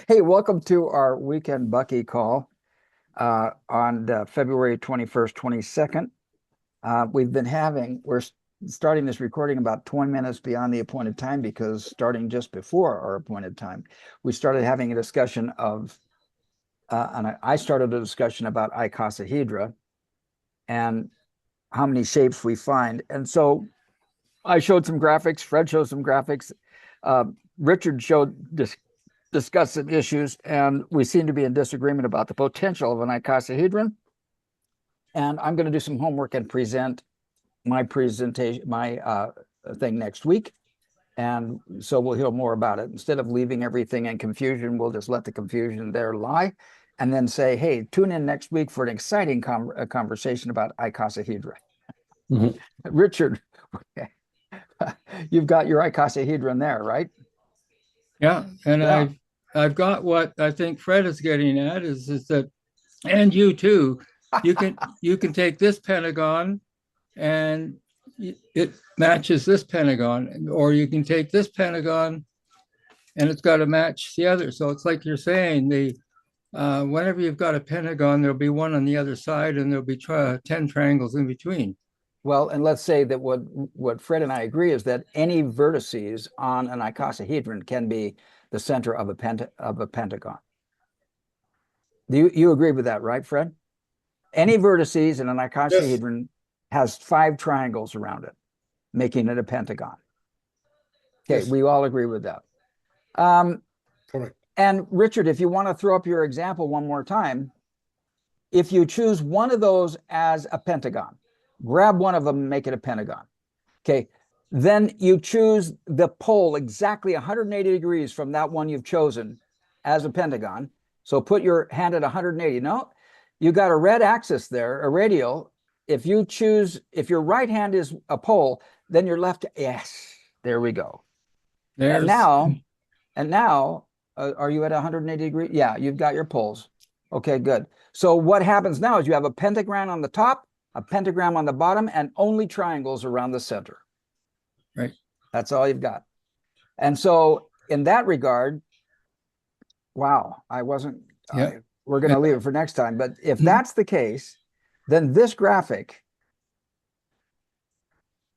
Hey, welcome to our weekend Bucky call on February 21st, 22nd. We're starting this recording about 20 minutes beyond the appointed time because starting just before our appointed time, we started having a discussion and I started a discussion about icosahedra and how many shapes we find. And so I showed some graphics, Fred showed some graphics, uh, Richard discussed some issues, and we seem to be in disagreement about the potential of an icosahedron. And I'm going to do some homework and present my thing next week. And so we'll hear more about it. Instead of leaving everything in confusion, we'll just let the confusion there lie and then say, hey, tune in next week for an exciting conversation about icosahedra. Mhm. Richard, you've got your icosahedron there, right? Yeah, and Yeah. I've got what I think Fred is getting at is that, and you too, you can take this pentagon and it matches this pentagon, or you can take this pentagon and it's got to match the other. So it's like you're saying, the whenever you've got a pentagon, there'll be one on the other side, and there'll be 10 triangles in between. Well, and let's say that what Fred and I agree is that any vertices on an icosahedron can be the center of a pentagon. Do you agree with that, right, Fred? Any vertices in an Yes, icosahedron has 5 triangles around it, making it a pentagon. Okay, yes, we all agree with that. Um, correct. and Richard, if you want to throw up your example one more time, if you choose one of those as a pentagon, grab one of them and make it a pentagon. Okay, then you choose the pole exactly 180 degrees from that one you've chosen as a pentagon. So put your hand at 180. No, you got a red axis there, a radial. If your right hand is a pole, then your left, yes, there we go. And There's now, and now, are you at 180 degrees? Yeah, you've got your poles. Okay, good. So what happens now is you have a pentagram on the top, a pentagram on the bottom, and only triangles around the center. right. That's all you've got. And so in that regard, wow, I wasn't, Yeah. we're going to leave it for next time. But if Mhm. that's the case, then this graphic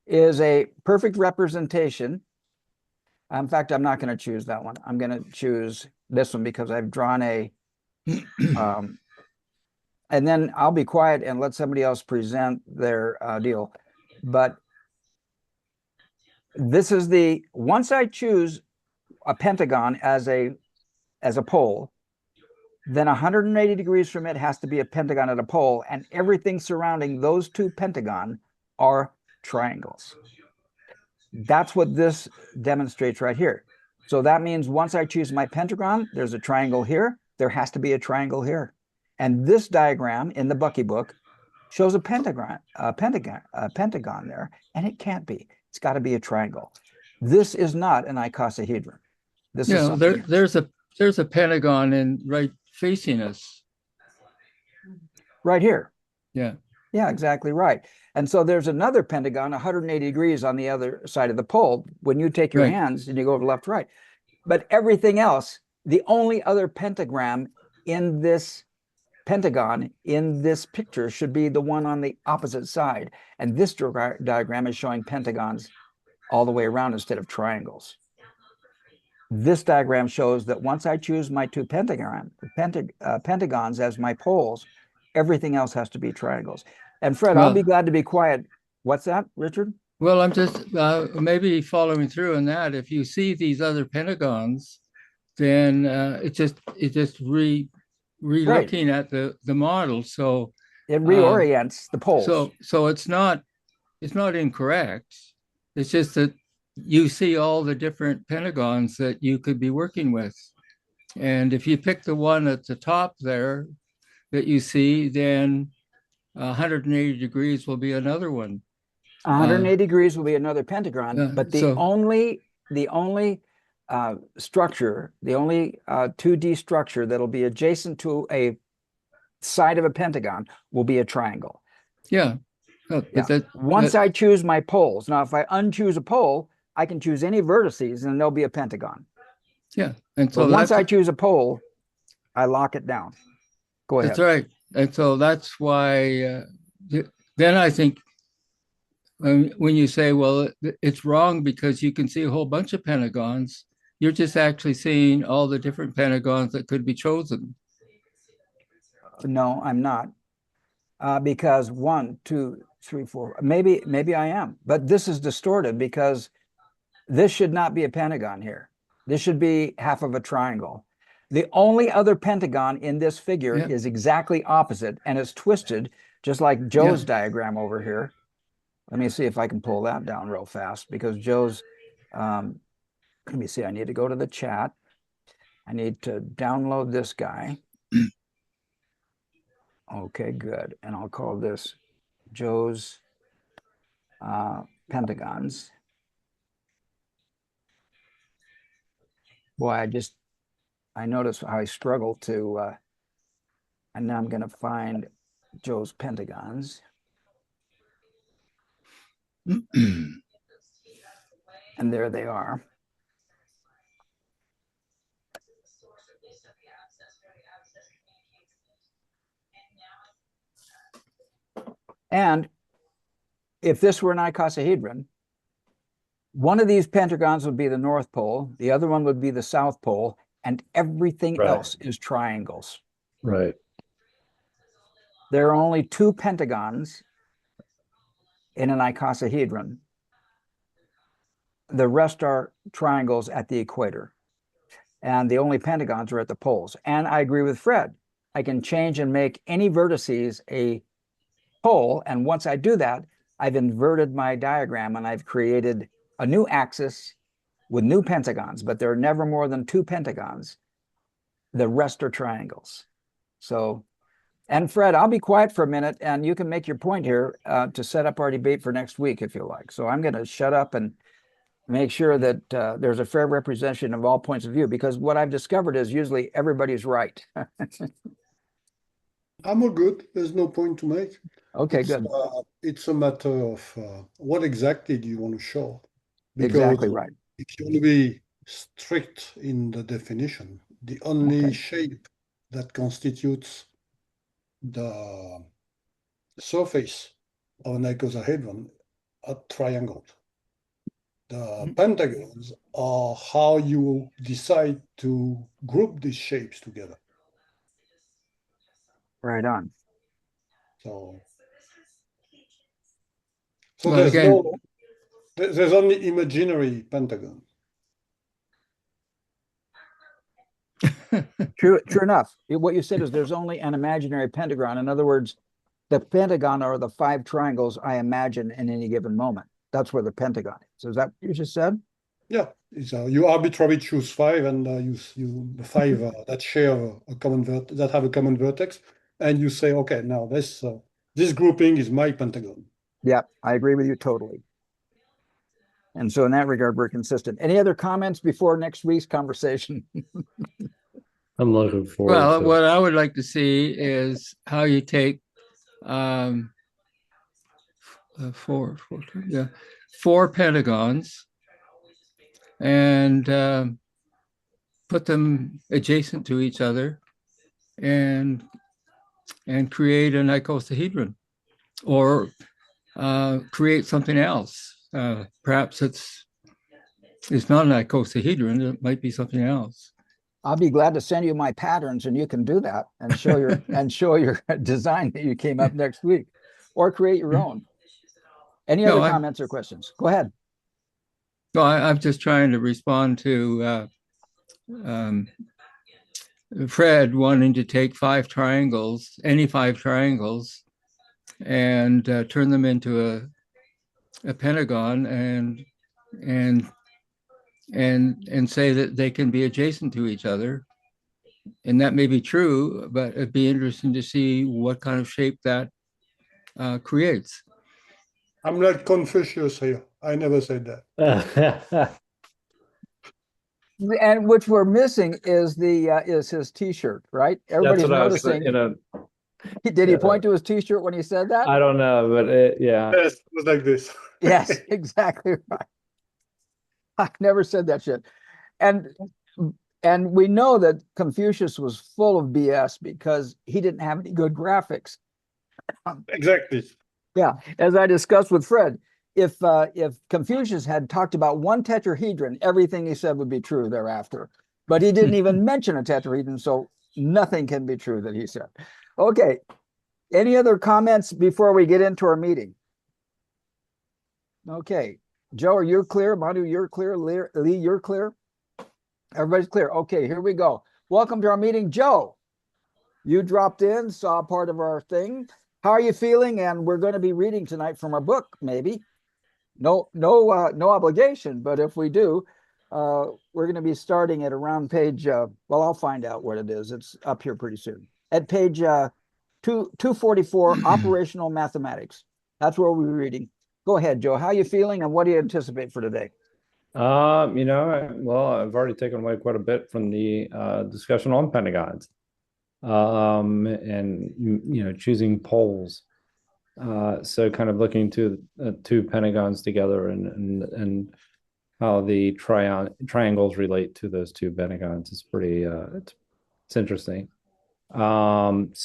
is a perfect representation. In fact, I'm not going to choose that one. I'm going to choose this one because I've drawn um, and then I'll be quiet and let somebody else present their deal. But this is once I choose a pentagon as a pole, then 180 degrees from it has to be a pentagon at a pole, and everything surrounding those two pentagon are triangles. That's what this demonstrates right here. So that means once I choose my pentagon, there's a triangle here, there has to be a triangle here. And this diagram in the Bucky book shows a pentagon there, and it can't be. It's got to be a triangle. This is not an icosahedron. This is Yeah, something there's a pentagon in right facing us. right here. Yeah. Yeah, exactly right. And so there's another pentagon 180 degrees on the other side of the pole when you take your Right. hands and you go over left, right. But everything else, the only other pentagram in this pentagon in this picture should be the one on the opposite side. And this diagram is showing pentagons all the way around instead of triangles. This diagram shows that once I choose my two pentagons as my poles, everything else has to be triangles. And Fred, I'll be Well, glad to be quiet. What's that, Richard? well, I'm just maybe following through on that. If you see these other pentagons, then it just Right. re-looking at the model. So It uh, reorients the poles. so it's not incorrect. It's just that you see all the different pentagons that you could be working with. And if you pick the one at the top there that you see, then 180 degrees will be another one. Uh, 180 degrees will be another pentagon, but so the only structure, the only 2D structure that'll be adjacent to a side of a pentagon will be a triangle. yeah, but Yeah. Once I choose my poles, now if I unchoose a pole, I can choose any vertices and there'll be a pentagon. Yeah. And so But once that's I choose a pole, I lock it down. Go ahead. that's right. And so that's why then I think when you say, well, it's wrong because you can see a whole bunch of pentagons, you're just actually seeing all the different pentagons that could be chosen. No, I'm not. Because 1, 2, 3, 4, maybe I am, but this is distorted because this should not be a pentagon here. This should be half of a triangle. The only other pentagon in this figure is exactly opposite, and it's twisted, just like Joe's diagram over here. Let me see if I can pull that down real fast, because Joe's, let me see, I need to go to the chat. I need to download this guy. Okay, good. And I'll call this Joe's pentagons. Boy, I noticed how I struggle to, and now I'm going to find Joe's pentagons. And there they are. And if this were an icosahedron, one of these pentagons would be the North Pole, the other one would be the South Pole, and everything else is triangles. Right. There are only 2 pentagons in an icosahedron. The rest are triangles at the equator. And the only pentagons are at the poles. And I agree with Fred. I can change and make any vertices a pole. And once I do that, I've inverted my diagram and I've created a new axis with new pentagons, but there are never more than 2 pentagons. The rest are triangles. So, and Fred, I'll be quiet for a minute and you can make your point here to set up our debate for next week if you like. So I'm going to shut up and make sure that there's a fair representation of all points of view, because what I've discovered is usually everybody's right. I'm all good. There's no point to make. Okay, good. It's a matter of what exactly do you want to show? Because exactly right. if you want to be strict in the definition, the only shape that constitutes the surface of an icosahedron are triangles. The pentagons are how you decide to group these shapes together. Right on. So Well, there's again, there's only imaginary pentagon. True enough. What you said is there's only an imaginary pentagon. In other words, the pentagon are the 5 triangles I imagine in any given moment. That's where the pentagon is. Is that what you just said? Yeah, it's, you arbitrarily choose 5, and you the 5 that share a common that have a common vertex, and you say, okay, now this grouping is my pentagon. Yeah, I agree with you totally. And so in that regard, we're consistent. Any other comments before next week's conversation? I'm looking forward well, to what I would like to see is how you take 4 pentagons and put them adjacent to each other and create an icosahedron, or create something else. Perhaps it's not an icosahedron, it might be something else. I'll be glad to send you my patterns and you can do that and show your design that you came up next week, or create your own. Any other comments or questions? Go ahead. No, I'm just trying to respond to Fred wanting to take 5 triangles, any 5 triangles, and turn them into a pentagon and say that they can be adjacent to each other. And that may be true, but it'd be interesting to see what kind of shape that creates. I'm not Confucius here. I never said that. And which we're missing is his T-shirt, right? Everybody's noticing. Did he point to his T-shirt when he said that? I don't know, but yeah. Yes, it was like this. Yes, exactly right. I never said that shit. And And we know that Confucius was full of BS because he didn't have any good graphics. Exactly. Yeah, as I discussed with Fred, if Confucius had talked about one tetrahedron, everything he said would be true thereafter. But he didn't even mention a tetrahedron, so nothing can be true that he said. Okay, any other comments before we get into our meeting? Okay, Joe, are you clear? Manu, you're clear. Lee, you're clear. Everybody's clear. Okay, here we go. Welcome to our meeting, Joe. You dropped in, saw part of our thing. How are you feeling? And we're going to be reading tonight from our book, maybe. No obligation, but if we do, we're going to be starting at around page, well, I'll find out what it is. It's up here pretty soon. At page 244, Operational Mathematics. That's where we'll be reading. Go ahead, Joe. How are you feeling and what do you anticipate for today? Well, I've already taken away quite a bit from the discussion on pentagons. And choosing poles. So kind of looking to two pentagons together and how the triangles relate to those two pentagons is pretty it's interesting. And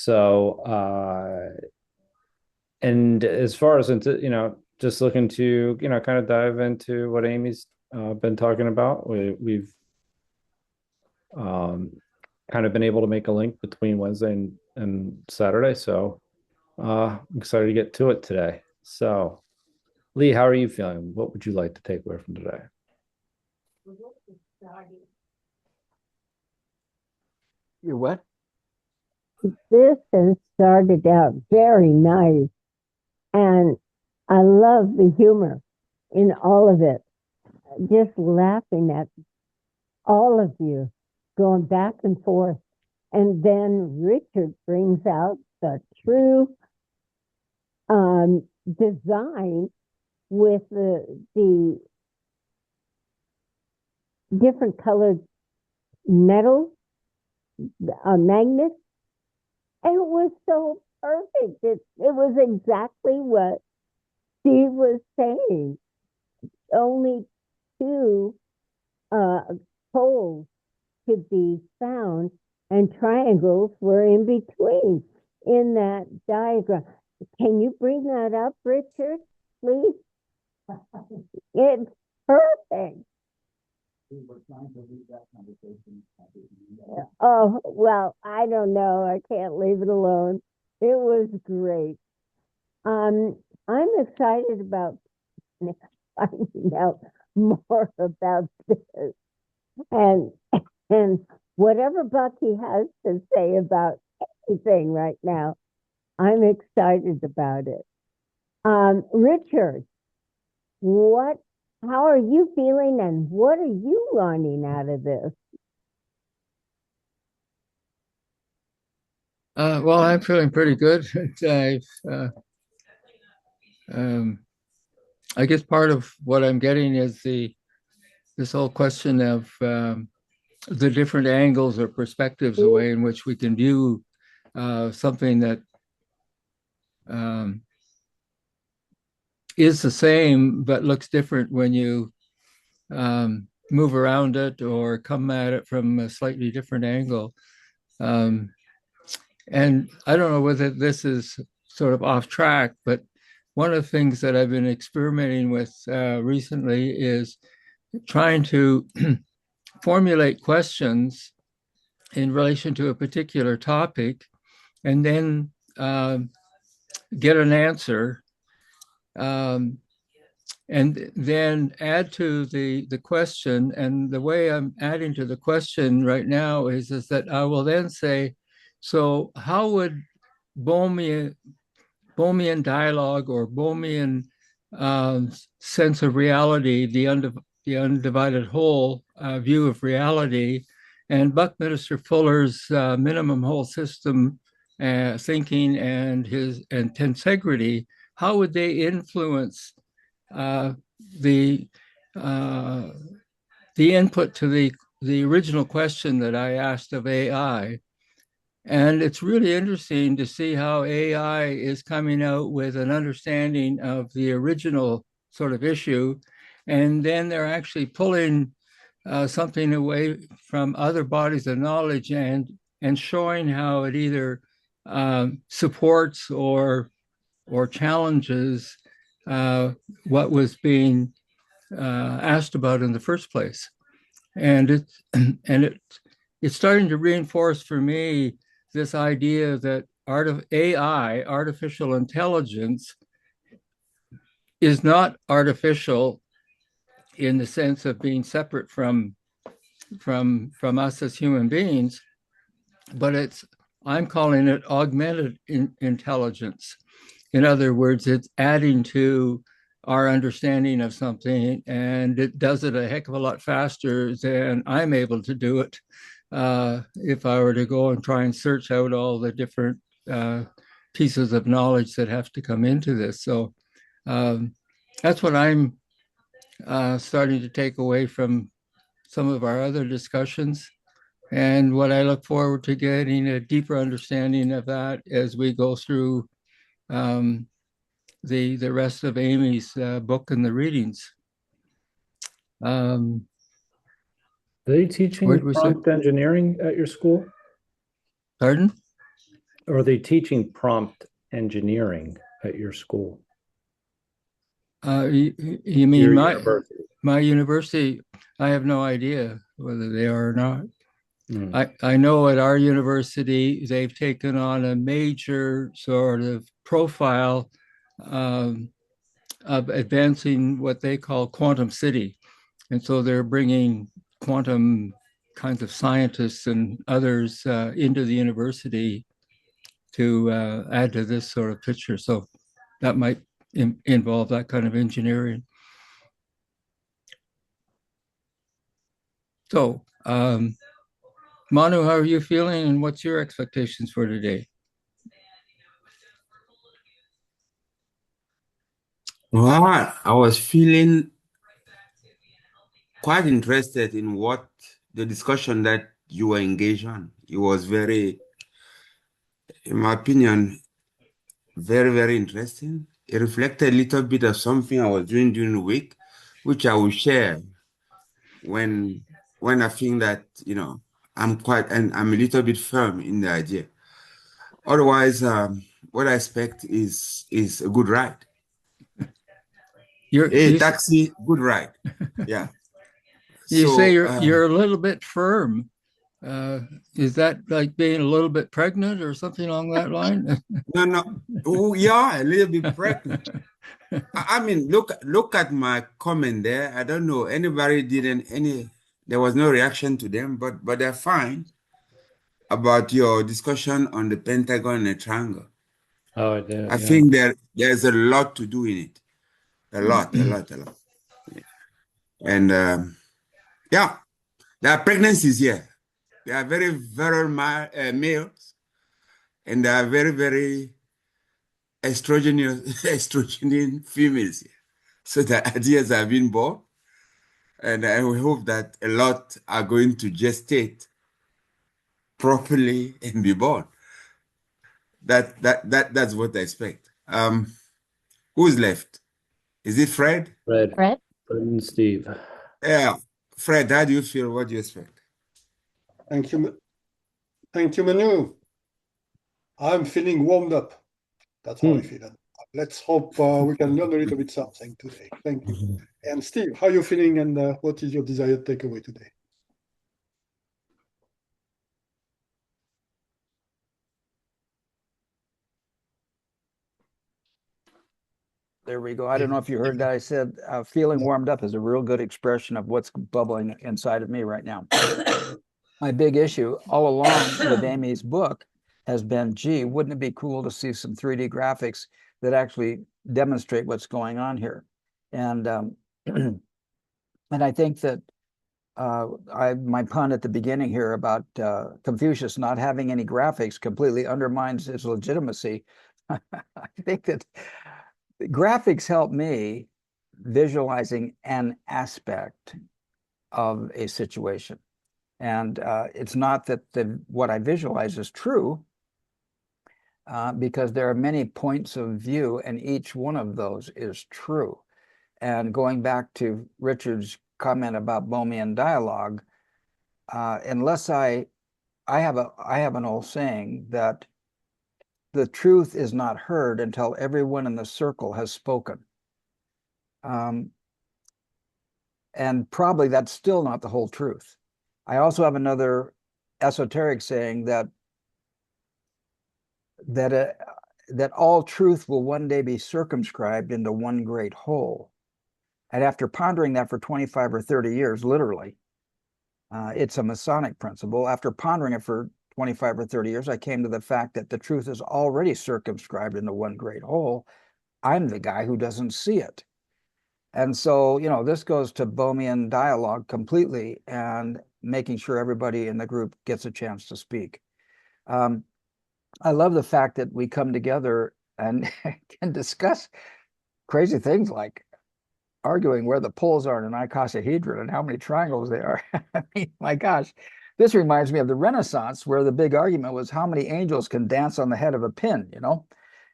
as far as into just looking to kind of dive into what Amy's been talking about, we've kind of been able to make a link between Wednesday and Saturday. So I'm excited to get to it today. So Lee, how are you feeling? What would you like to take away from today? You what? This has started out very nice, and I love the humor in all of it. Just laughing at all of you going back and forth. And then Richard brings out the true design with the different colored metal magnets. It was so perfect. It was exactly what Steve was saying. Only two poles could be found, and triangles were in between in that diagram. Can you bring that up, Richard, please? It's perfect. Oh, well, I don't know. I can't leave it alone. It was great. I'm excited about finding out more about this. And whatever Bucky has to say about anything right now, I'm excited about it. Richard, how are you feeling and what are you learning out of this? Well, I'm feeling pretty good. I guess part of what I'm getting is this whole question of the different angles or perspectives, the way in which we can view something that is the same but looks different when you move around it or come at it from a slightly different angle. And I don't know whether this is sort of off track, but one of the things that I've been experimenting with recently is trying to formulate questions in relation to a particular topic and then get an answer, and then add to the question. And the way I'm adding to the question right now is that I will then say, so how would Bohmian dialogue or Bohmian sense of reality, the undivided whole view of reality, and Buckminster Fuller's minimum whole system thinking and his tensegrity, how would they influence the input to the original question that I asked of AI? And it's really interesting to see how AI is coming out with an understanding of the original sort of issue. And then they're actually pulling something away from other bodies of knowledge and showing how it either supports or challenges what was being asked about in the first place. And it's starting to reinforce for me this idea that AI, artificial intelligence, is not artificial in the sense of being separate from us as human beings, but I'm calling it augmented intelligence. In other words, it's adding to our understanding of something, and it does it a heck of a lot faster than I'm able to do it if I were to go and try and search out all the different pieces of knowledge that have to come into this. So that's what I'm starting to take away from some of our other discussions, and what I look forward to getting a deeper understanding of that as we go through the rest of Amy's book and the readings. Are they teaching prompt engineering at your school? Pardon? Or are they teaching prompt engineering at your school? You mean Your my university? my university? I have no idea whether they are or not. Mm. I know at our university, they've taken on a major sort of profile of advancing what they call quantum city. And so they're bringing quantum kinds of scientists and others into the university to add to this sort of picture. So that might involve that kind of engineering. So, Manu, how are you feeling, and what's your expectations for today? Well, I was feeling quite interested in what the discussion that you were engaged on. It was very, in my opinion, very, very interesting. It reflected a little bit of something I was doing during the week, which I will share when I think that, I'm a little bit firm in the idea. Otherwise, what I expect is a good ride. Taxi, good ride. Yeah. You So, say you're a little bit firm. Is that like being a little bit pregnant or something along that line? No. Oh, yeah, a little bit pregnant. I mean, look at my comment there. I don't know, there was no reaction to them, but they're fine about your discussion on the pentagon and the triangle. Oh, I did. I think there's a lot to do in it. A lot. Yeah. And yeah, there are pregnancies here. They are very virile males, and they are very, very estrogen females here. So the ideas are being born, and I hope that a lot are going to gestate properly and be born. That's what I expect. Who's left? Is it Fred? Fred and Steve. Yeah, Fred, how do you feel? What do you expect? Thank you, Manu. I'm feeling warmed up. That's how I feel. Let's hope we can learn a little bit something today. Thank you. And Steve, how are you feeling, and what is your desired takeaway today? There we go. I don't know if you heard that. I said feeling warmed up is a real good expression of what's bubbling inside of me right now. My big issue all along with Amy's book has been, gee, wouldn't it be cool to see some 3D graphics that actually demonstrate what's going on here? And and I think that my pun at the beginning here about Confucius not having any graphics completely undermines his legitimacy. I think that graphics help me visualizing an aspect of a situation. And it's not that what I visualize is true, because there are many points of view, and each one of those is true. And going back to Richard's comment about Bohmian dialogue, unless I have an old saying that the truth is not heard until everyone in the circle has spoken. And probably that's still not the whole truth. I also have another esoteric saying that all truth will one day be circumscribed into one great whole. And after pondering that for 25 or 30 years, literally, it's a Masonic principle. After pondering it for 25 or 30 years, I came to the fact that the truth is already circumscribed into one great whole. I'm the guy who doesn't see it. And so, you know, this goes to Bohmian dialogue completely and making sure everybody in the group gets a chance to speak. I love the fact that we come together and can discuss crazy things like arguing where the poles are in an icosahedron and how many triangles they are. I mean, my gosh, this reminds me of the Renaissance, where the big argument was how many angels can dance on the head of a pin, you know?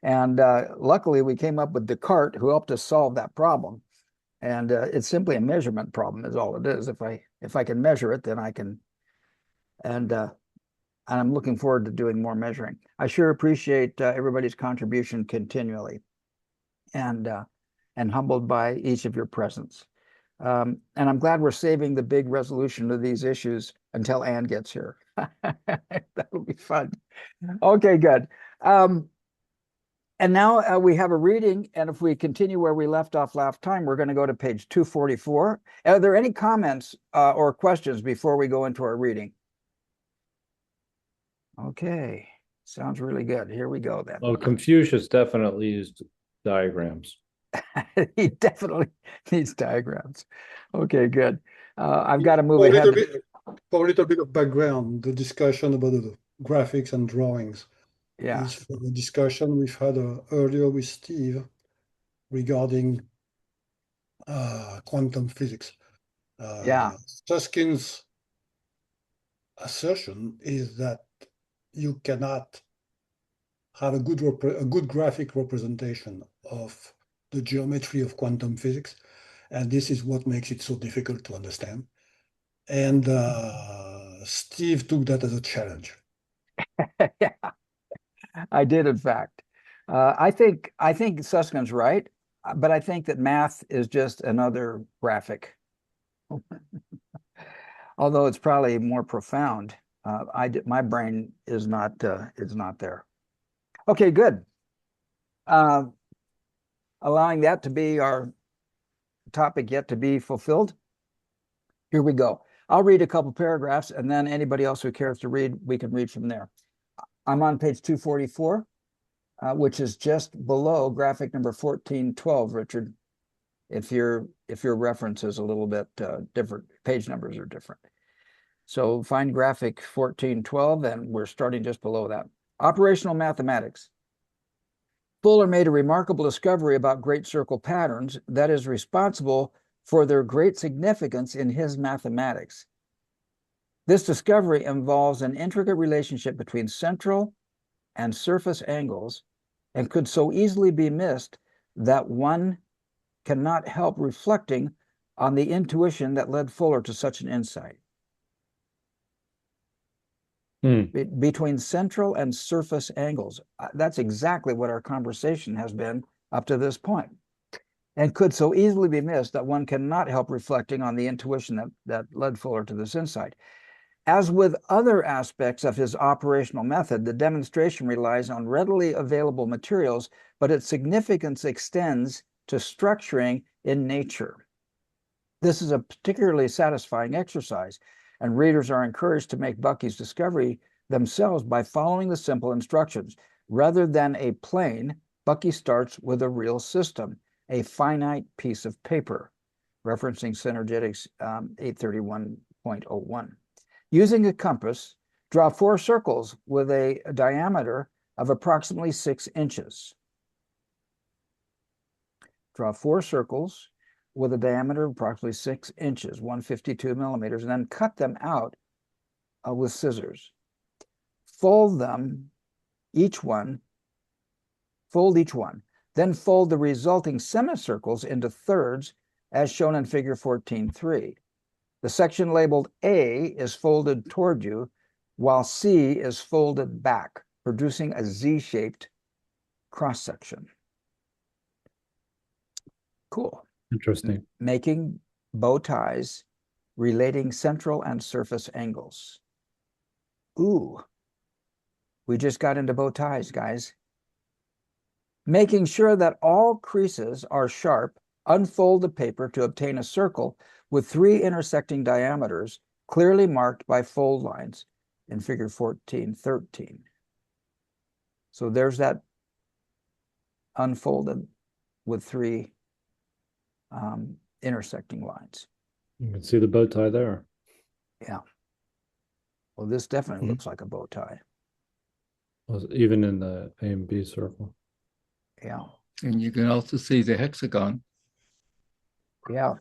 And luckily, we came up with Descartes, who helped us solve that problem. And it's simply a measurement problem, is all it is. If I can measure it, then I can. And I'm looking forward to doing more measuring. I sure appreciate everybody's contribution continually, and humbled by each of your presence. And I'm glad we're saving the big resolution of these issues until Anne gets here. That'll be fun. Okay, good. And now we have a reading, and if we continue where we left off last time, we're going to go to page 244. Are there any comments or questions before we go into our reading? Okay, sounds really good. Here we go then. Well, Confucius definitely used diagrams. He definitely needs diagrams. Okay, good. I've got to move ahead. For a little bit of background, the discussion about the graphics and drawings is from a discussion we've had earlier with Steve regarding quantum physics. Susskind's assertion is that you cannot have a good graphic representation of the geometry of quantum physics, and this is what makes it so difficult to understand. And Steve took that as a challenge. Yeah, I did, in fact. I think Susskind's right, but I think that math is just another graphic. Although it's probably more profound. My brain is not there. Okay, good. Allowing that to be our topic yet to be fulfilled. Here we go. I'll read a couple paragraphs, and then anybody else who cares to read, we can read from there. I'm on page 244, which is just below graphic number 1412, Richard. If your reference is a little bit different, page numbers are different. So find graphic 1412, and we're starting just below that. Operational mathematics. Fuller made a remarkable discovery about great circle patterns that is responsible for their great significance in his mathematics. This discovery involves an intricate relationship between central and surface angles and could so easily be missed that one cannot help reflecting on the intuition that led Fuller to such an insight. Between central and surface angles. That's exactly what our conversation has been up to this point, and could so easily be missed that one cannot help reflecting on the intuition that led Fuller to this insight. As with other aspects of his operational method, the demonstration relies on readily available materials, but its significance extends to structuring in nature. This is a particularly satisfying exercise, and readers are encouraged to make Bucky's discovery themselves by following the simple instructions. Rather than a plane, Bucky starts with a real system, a finite piece of paper, referencing Synergetics 831.01. Using a compass, draw 4 circles with a diameter of approximately 6 inches. Draw 4 circles with a diameter of approximately 6 inches, 152 millimeters, and then cut them out with scissors. Fold each one, then fold the resulting semicircles into thirds as shown in figure 14.3. The section labeled A is folded toward you, while C is folded back, producing a Z-shaped cross-section. Cool. Interesting. Making bow ties relating central and surface angles. Ooh, we just got into bow ties, guys. Making sure that all creases are sharp, unfold the paper to obtain a circle with 3 intersecting diameters clearly marked by fold lines in figure 14.13. So there's that unfolded with 3 intersecting lines. You can see the bow tie there. Yeah. Well, this definitely looks like a bow tie. Even in the A and B circle. Yeah. And you can also see the hexagon. Yeah.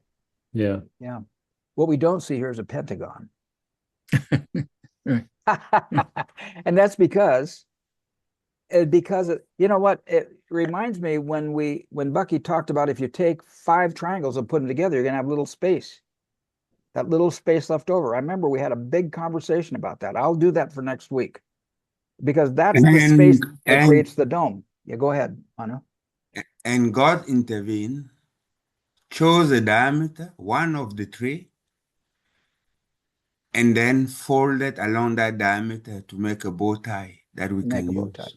Yeah. Yeah. What we don't see here is a pentagon. Right. And that's because you know what, it reminds me when Bucky talked about if you take 5 triangles and put them together, you're gonna have little space. That little space left over. I remember we had a big conversation about that. I'll do that for next week because that's the space that creates the dome. Yeah, go ahead, Manu. And God intervened, chose a diameter, one of the 3, and then folded along that diameter to make a bow tie that we Make can a bow use. tie.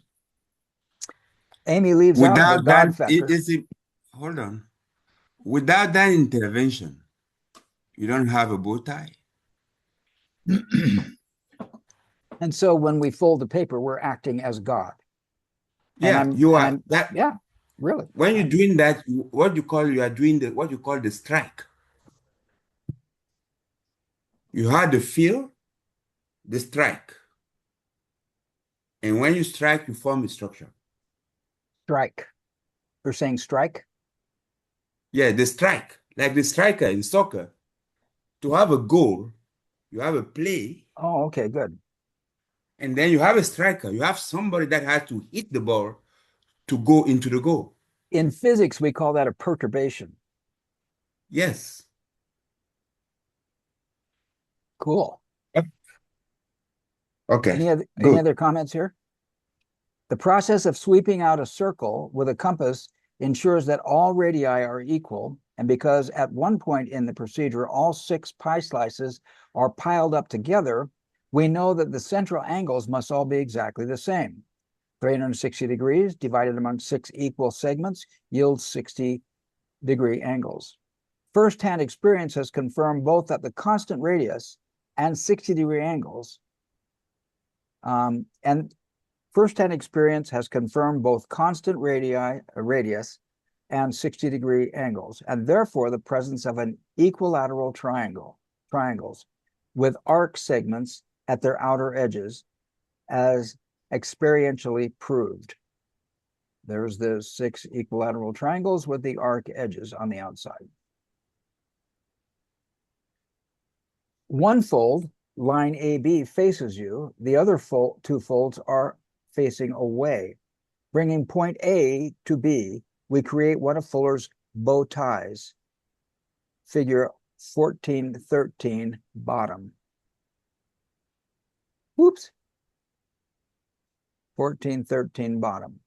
Amy leaves out the Without God that, factor. hold on. Without that intervention, you don't have a bow tie. And so when we fold the paper, we're acting as God. Yeah, you are that. Yeah, really. When you're doing that, what you call the strike. You have the feel, the strike, and when you strike, you form a structure. Strike. You're saying strike? Yeah, the strike, like the striker in soccer. To have a goal, you have a play, Oh, okay, good. and then you have a striker. You have somebody that has to hit the ball to go into the goal. In physics, we call that a perturbation. Yes. Cool. Okay. Any other comments here? The process of sweeping out a circle with a compass ensures that all radii are equal, and because at one point in the procedure, all 6 pie slices are piled up together, we know that the central angles must all be exactly the same. 360 degrees divided among 6 equal segments yields 60-degree angles. First-hand experience has confirmed both that the constant radius and 60-degree angles First-hand experience has confirmed both constant radius and 60-degree angles, and therefore the presence of an equilateral triangles with arc segments at their outer edges, as experientially proved. There's the 6 equilateral triangles with the arc edges on the outside. One fold, line AB, faces you. The other 2 folds are facing away. Bringing point A to B, we create one of Fuller's bow ties. Figure 14.13 bottom. Whoops. 14.13 bottom.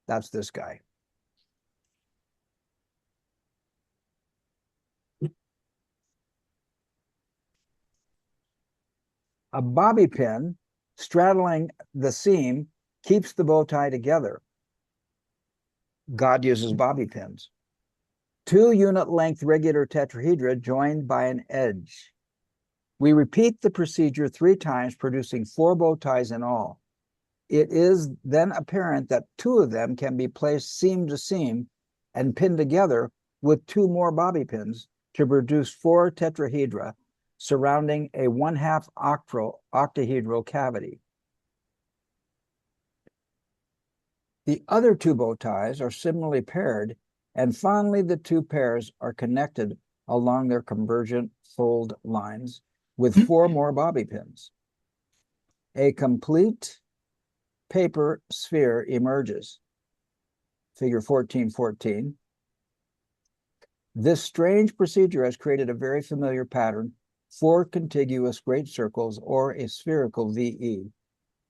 That's this guy. A bobby pin straddling the seam keeps the bow tie together. God uses bobby pins. 2 unit length regular tetrahedra joined by an edge. We repeat the procedure 3 times, producing 4 bow ties in all. It is then apparent that 2 of them can be placed seam to seam and pinned together with 2 more bobby pins to produce 4 tetrahedra surrounding a 1/2 octahedral cavity. The other 2 bow ties are similarly paired, and finally the 2 pairs are connected along their convergent fold lines with 4 more bobby pins. A complete paper sphere emerges. Figure 14.14. This strange procedure has created a very familiar pattern: 4 contiguous great circles or a spherical VE.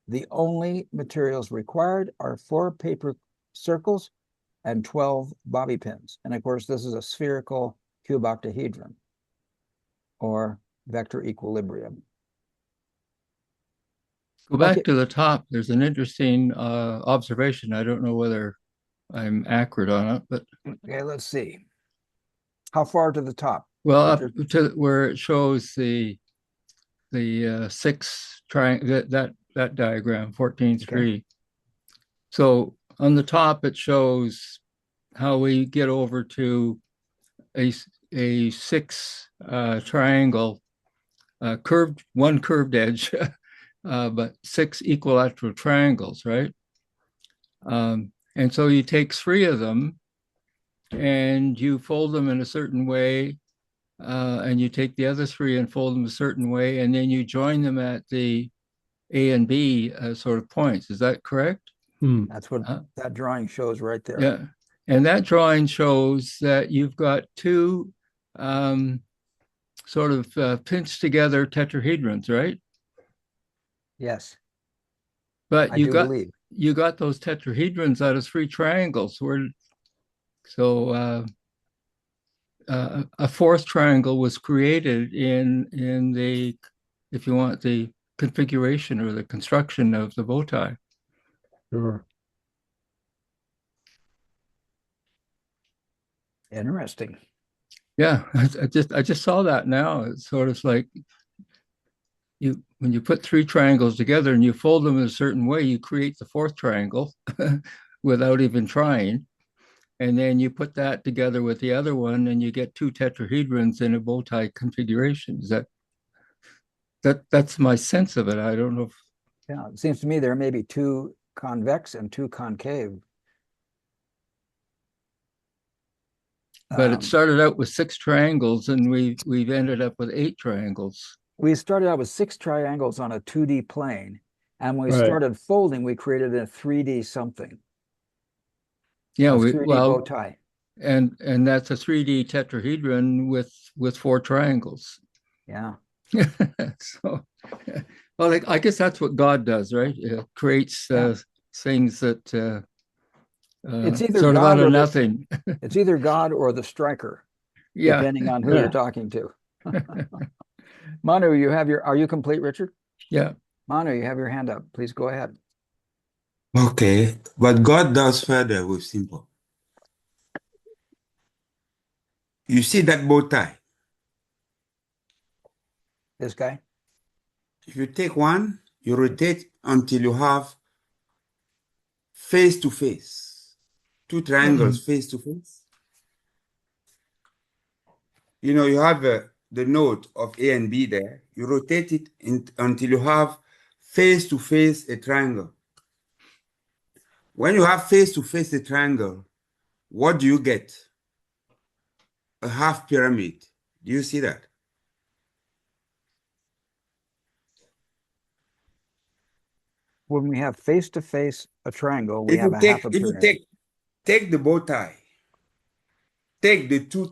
The only materials required are 4 paper circles and 12 bobby pins. And of course, this is a spherical cube octahedron or vector equilibrium. Go back Okay. to the top. There's an interesting observation. I don't know whether I'm accurate on it, but Okay, let's see. How far to the top? well, up Richard? to where it shows the 6 triangle that diagram 14.3. So on the top it shows how we get over to a 6 triangle, one curved edge, but 6 equilateral triangles, right? And so you take 3 of them and you fold them in a certain way, and you take the other 3 and fold them a certain way, and then you join them at the A and B sort of points. Is that correct? That's what that drawing shows right there. Yeah. And that drawing shows that you've got 2 sort of pinched together tetrahedrons, right? Yes, But I do believe. you got those tetrahedrons out of 3 triangles. So a 4th triangle was created in the, if you want, the configuration or the construction of the bow tie. Sure. Interesting. Yeah, I just saw that now. It's sort of like when you put 3 triangles together and you fold them in a certain way, you create the 4th triangle without even trying. And then you put that together with the other one and you get 2 tetrahedrons in a bow tie configuration. Is that's my sense of it. I don't know if, Yeah, it seems to me there may be 2 convex and 2 concave. but it started out with 6 triangles and we've ended up with 8 triangles. We started out with 6 triangles on a 2D plane, and when we Right. started folding, we created a 3D something. Yeah, A 3D bow tie. and that's a 3D tetrahedron with 4 triangles. Yeah. So, well, I guess that's what God does, right? It creates things that It's either sort of God out of or nothing. It's either God or the striker, Yeah. depending on who Yeah. you're talking to. Manu, are you complete, Richard? Yeah. Manu, you have your hand up. Please go ahead. Okay, but God does further with simple. You see that bow tie? This guy? If you take one, you rotate until you have face to face, 2 triangles face to face. You know, you have the node of A and B there. You rotate it until you have face to face a triangle. When you have face to face a triangle, what do you get? A half pyramid. Do you see that? When we have face to face a triangle, we If have you a take, half a if you pyramid. take the bow tie, take the 2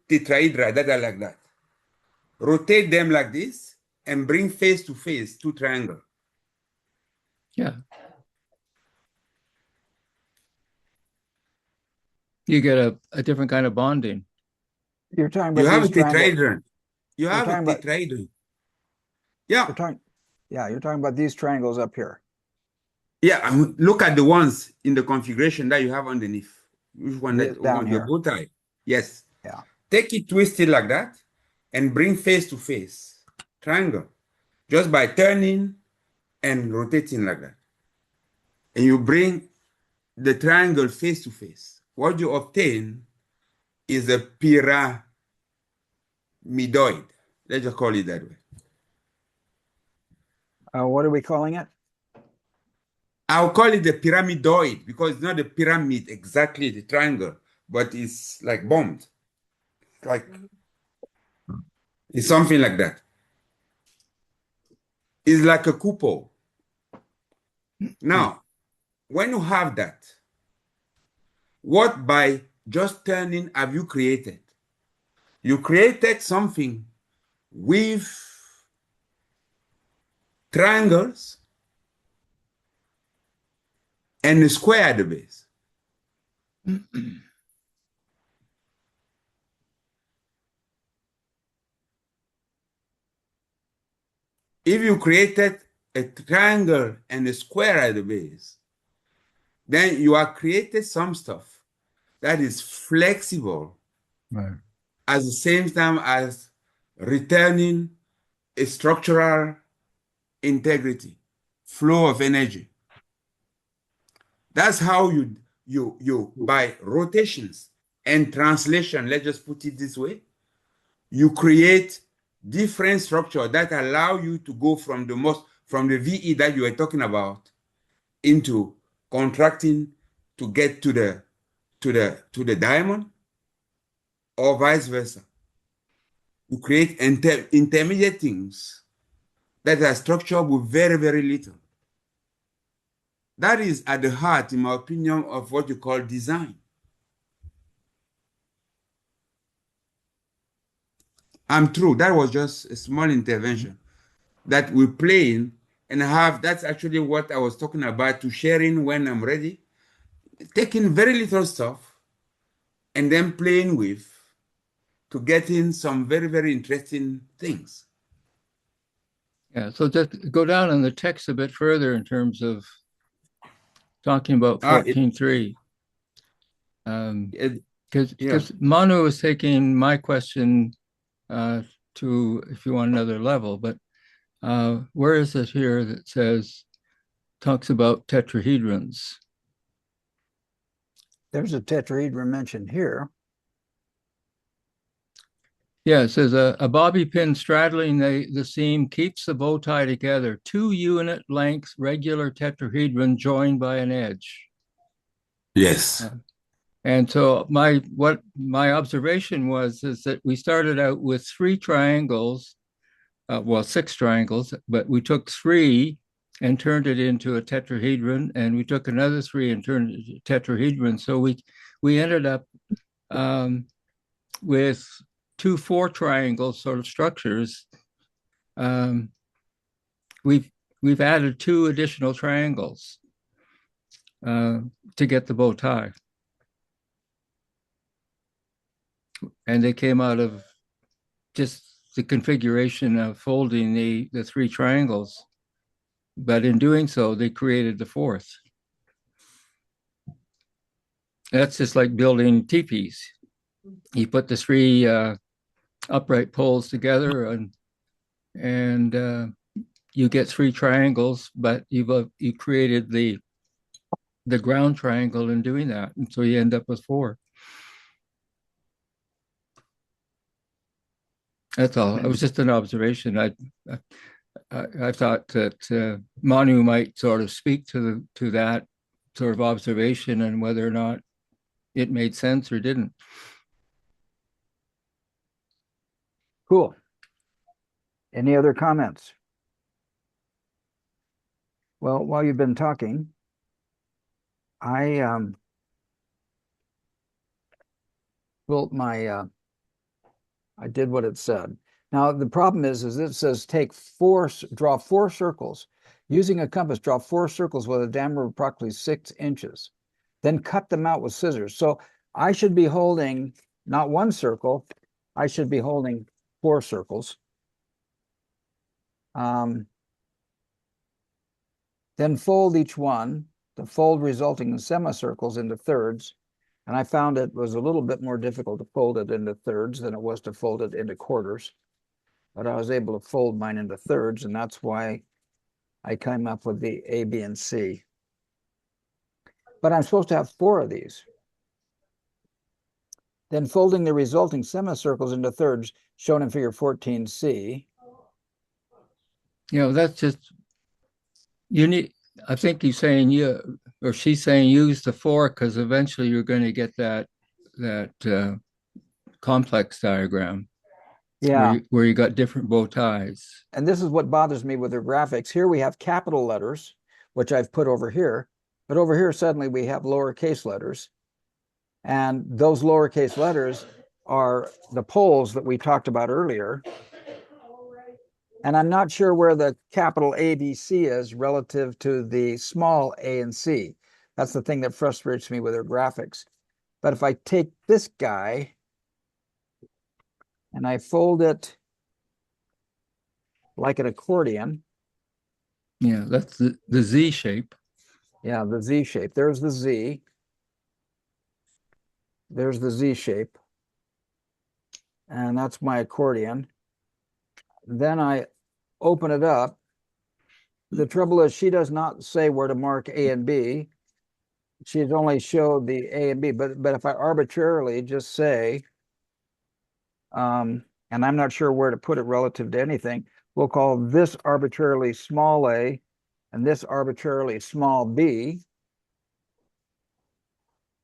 tetrahedra that are like that, rotate them like this, and bring face to face 2 triangles. Yeah. You get a different kind of bonding. You're talking You about have a these triangles. tetrahedron. You have a talking about- tetrahedron. Yeah. You're talking about these triangles up here. Yeah, and look at the ones in the configuration that you have underneath. Which one This that down the here. bow tie? Yes. Yeah. Take it, twist it like that, and bring face to face triangle, just by turning and rotating like that. And you bring the triangle face to face. What you obtain is a pyramidoid. Let's just call it that way. What are we calling it? I'll call it the pyramidoid because it's not a pyramid exactly, the triangle, but it's like bombed. Like it's something like that. It's like a cupola. Now, when you have that, what by just turning have you created? You created something with triangles and a square at the base. If you created a triangle and a square at the base, then you are created some stuff that is flexible Right. at the same time as returning a structural integrity, flow of energy. That's how you by rotations and translation, let's just put it this way, you create different structure that allow you to go from the VE that you were talking about into contracting to get to the diamond, or vice versa. You create intermediate things that are structured with very, very little. That is at the heart, in my opinion, of what you call design. I'm true. That was just a small intervention that we're playing and have. That's actually what I was talking about, to sharing when I'm ready, taking very little stuff and then playing with to get in some very, very interesting things. Yeah, so just go down in the text a bit further in terms of talking about 14.3. Because Manu was taking my question to, if you want another level, but where is it here that says, talks about tetrahedrons? There's a tetrahedron mentioned here. Yeah, it says a bobby pin straddling the seam keeps the bow tie together. 2 unit length regular tetrahedron joined by an edge. Yes. And so my observation was is that we started out with 3 triangles, well, 6 triangles, but we took 3 and turned it into a tetrahedron, and we took another 3 and turned it into a tetrahedron. So we ended up with 2 4 triangle sort of structures. We've added 2 additional triangles to get the bow tie. And they came out of just the configuration of folding the 3 triangles. But in doing so, they created the 4th. That's just like building teepees. You put the 3 upright poles together and you get 3 triangles, but you created the ground triangle in doing that. And so you end up with 4. That's all. It was just an observation. I thought that Manu might sort of speak to that sort of observation and whether or not it made sense or didn't. Cool. Any other comments? Well, while you've been talking, I built my I did what it said. Now the problem is it says draw 4 circles. Using a compass, draw 4 circles with a diameter of approximately 6 inches. Then cut them out with scissors. So I should be holding not 1 circle, I should be holding 4 circles. Then fold each one, the fold resulting in semicircles into thirds. And I found it was a little bit more difficult to fold it into thirds than it was to fold it into quarters. But I was able to fold mine into thirds, and that's why I came up with the A, B, and C. But I'm supposed to have 4 of these. Then folding the resulting semicircles into thirds, shown in figure 14C. That's just, you need, I think he's saying or she's saying use the 4 because eventually you're going to get that complex diagram. Yeah. Where you got different bow ties. And this is what bothers me with the graphics. Here we have capital letters, which I've put over here. But over here, suddenly we have lowercase letters. And those lowercase letters are the poles that we talked about earlier. And I'm not sure where the capital A, B, C is relative to the small a and C. That's the thing that frustrates me with their graphics. But if I take this guy and I fold it like an accordion. Yeah, that's the Z shape. Yeah, the Z shape. There's the Z. There's the Z shape. And that's my accordion. Then I open it up. The trouble is she does not say where to mark A and B. She's only showed the A and B. But if I arbitrarily just say, and I'm not sure where to put it relative to anything, we'll call this arbitrarily small a and this arbitrarily small b.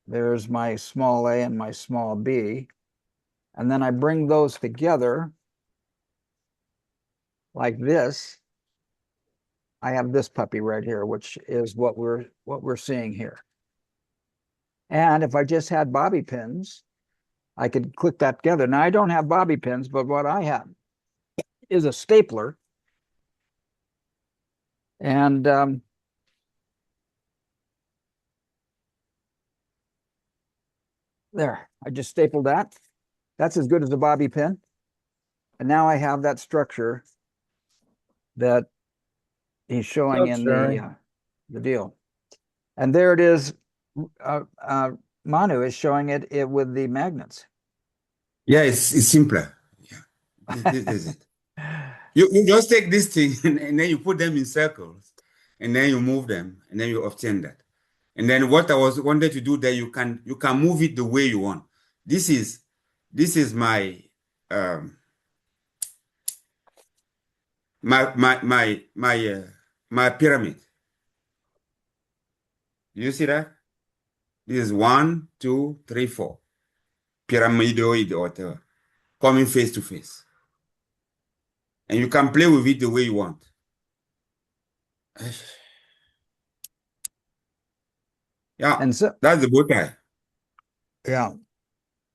There's my small a and my small b. And then I bring those together like this. I have this puppy right here, which is what we're seeing here. And if I just had bobby pins, I could click that together. Now I don't have bobby pins, but what I have is a stapler. And there, I just stapled that. That's as good as a bobby pin. And now I have that structure that he's showing in the deal. And there it is. Manu is showing it with the magnets. Yeah, it's simpler. Yeah, this is it. You just take this thing and then you put them in circles, and then you move them, and then you obtain that. And then what I was wanted to do there, you can move it the way you want. This is my my pyramid. You see that? This is 1, 2, 3, 4. Pyramidoid or whatever, coming face to face. And you can play with it the way you want. Yeah, and so that's the bow tie. Yeah.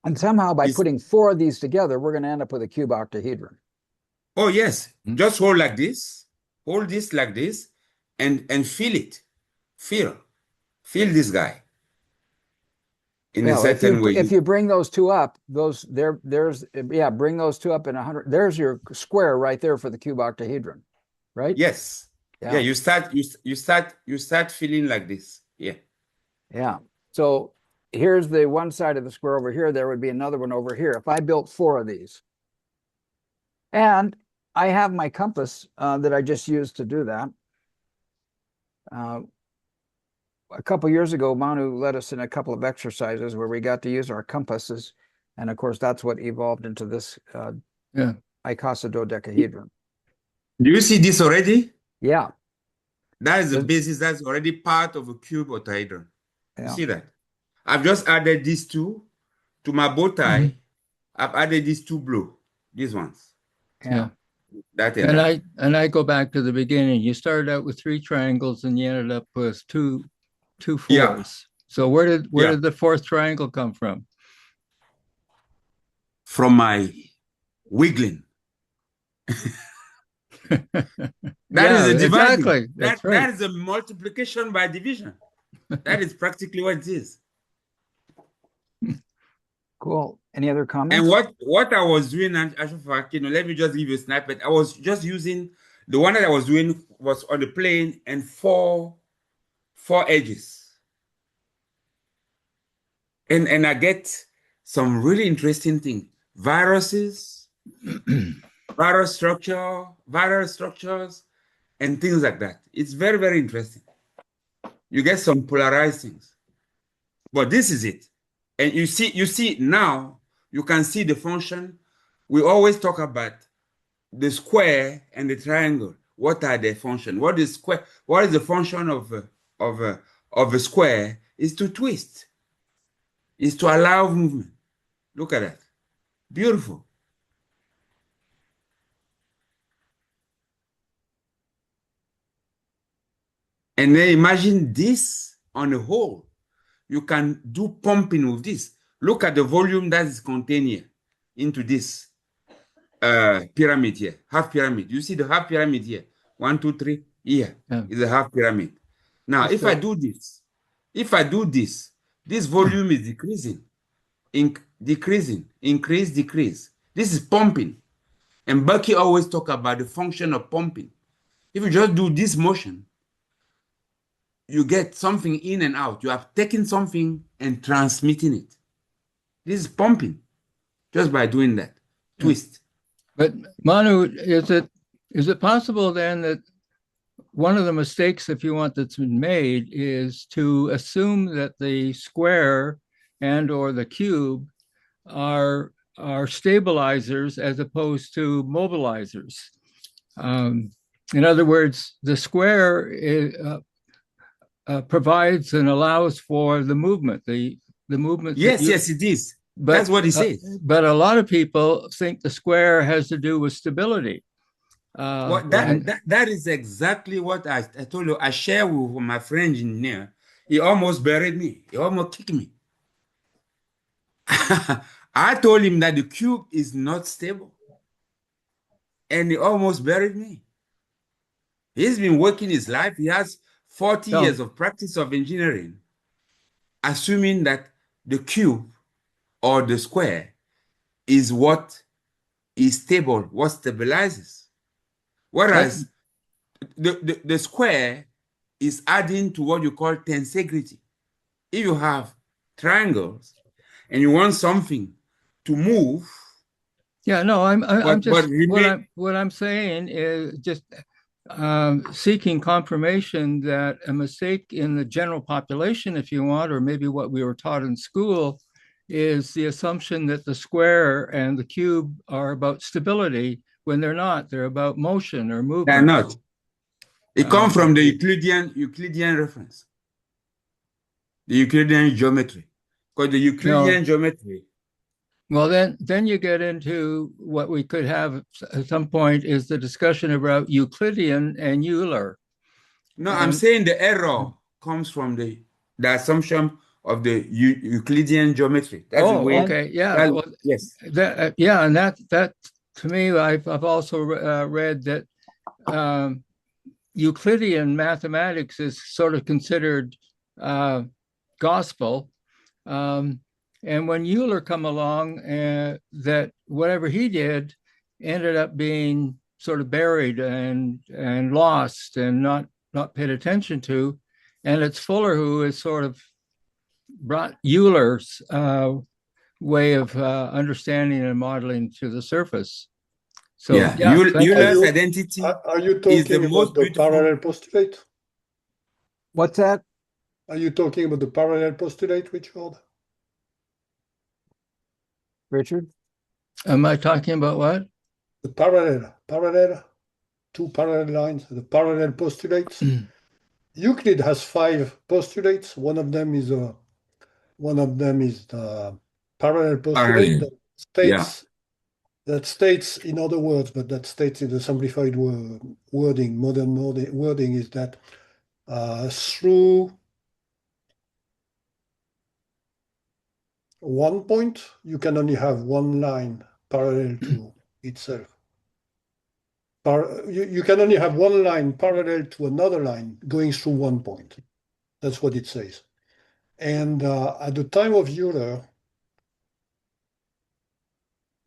And somehow by putting 4 of these together, we're going to end up with a cube octahedron. Oh, yes. Just hold like this. Hold this like this and feel it. Feel this guy in a certain way. If you bring those 2 up, bring those 2 up in 100. There's your square right there for the cube octahedron, right? Yes. Yeah, you start feeling like this. Yeah. Yeah. So here's the one side of the square over here. There would be another one over here. If I built 4 of these, and I have my compass that I just used to do that. A couple years ago, Manu led us in a couple of exercises where we got to use our compasses. And of course, that's what evolved into this icosahedron. Do you see this already? Yeah. That is the basis. That's already part of a cube octahedron. Yeah. You see that? I've just added these 2 to my bow tie. I've added these 2 blue, these ones. Yeah. And I go back to the beginning. You started out with 3 triangles and you ended up with two fours. Yeah. So where did the 4th triangle come from? From my wiggling. That is a dividing. Exactly. That's right. That is a multiplication by division. That is practically what it is. Cool. Any other comments? And what I was doing, let me just give you a snippet. I was just using the one that I was doing was on the plane and 4 edges. And I get some really interesting things. Viruses, virus structures, and things like that. It's very, very interesting. You get some polarized things. But this is it. And you see now, you can see the function. We always talk about the square and the triangle. What are their function? What is the function of a square? Is to twist. Is to allow movement. Look at that. Beautiful. And then imagine this on a whole. You can do pumping with this. Look at the volume that is contained here into this pyramid here, half pyramid. You see the half pyramid here. 1, 2, 3. Here is a half pyramid. Now, Just if I do this, this volume is decreasing, decreasing, increase, decrease. This is pumping. And Bucky always talk about the function of pumping. If you just do this motion, you get something in and out. You have taken something and transmitting it. This is pumping just by doing that. Twist. But Manu, is it possible then that one of the mistakes, if you want, that's been made is to assume that the square and or the cube are stabilizers as opposed to mobilizers? In other words, the square provides and allows for the movement, the movement. Yes, yes, it is. But, that's what he says. But a lot of people think the square has to do with stability. That is exactly what I told you. I share with my friend engineer. He almost buried me. He almost kicked me. I told him that the cube is not stable. And he almost buried me. He's been working his life. He has 40 years of practice of engineering, assuming that the cube or the square is what is stable, what stabilizes. Whereas the square is adding to what you call tensegrity. If you have triangles and you want something to move. Yeah, no, what I'm saying is just seeking confirmation that a mistake in the general population, if you want, or maybe what we were taught in school, is the assumption that the square and the cube are about stability when they're not. They're about motion or movement. They're not. It comes from the Euclidean reference, the Euclidean geometry. Because the Euclidean geometry. Well, then you get into what we could have at some point is the discussion about Euclidean and Euler. No, I'm saying the error comes from the assumption of the Euclidean geometry. That's the way. Okay, yeah. Well, yes. And that to me, I've also read that Euclidean mathematics is sort of considered gospel. And when Euler come along, that whatever he did ended up being sort of buried and lost and not paid attention to. And it's Fuller who has sort of brought Euler's way of understanding and modeling to the surface. So Euler's identity. Are you talking about the parallel postulate? What's that? Are you talking about the parallel postulate, Richard? Richard? Am I talking about what? The parallel, two parallel lines, the parallel postulates. Euclid has 5 postulates. One of them is the parallel postulate that states, in other words, but that states in the simplified wording, modern wording, is that through one point, you can only have one line parallel to itself. You can only have one line parallel to another line going through one point. That's what it says. And at the time of Euler,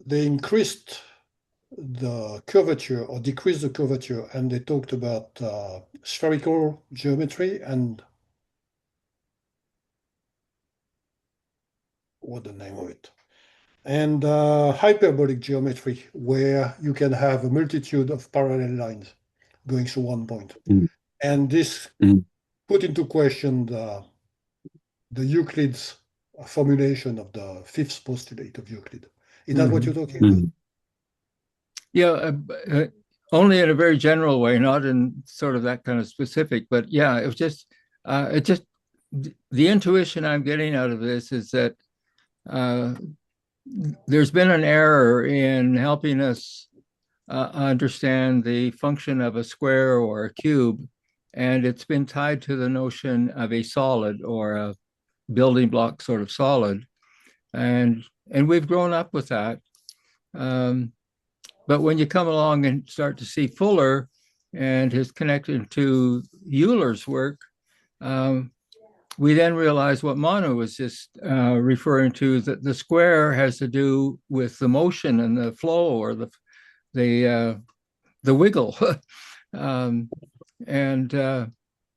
they increased the curvature or decreased the curvature, and they talked about spherical geometry and what the name of it? And hyperbolic geometry, where you can have a multitude of parallel lines going through one point. And this put into question the Euclid's formulation of the 5th postulate of Euclid. Is that what you're talking about? Yeah, only in a very general way, not in sort of that kind of specific. But yeah, it was just the intuition I'm getting out of this is that there's been an error in helping us understand the function of a square or a cube, and it's been tied to the notion of a solid or a building block sort of solid. and we've grown up with that. But when you come along and start to see Fuller and his connection to Euler's work, we then realize what Manu was just referring to, that the square has to do with the motion and the flow, or the wiggle. And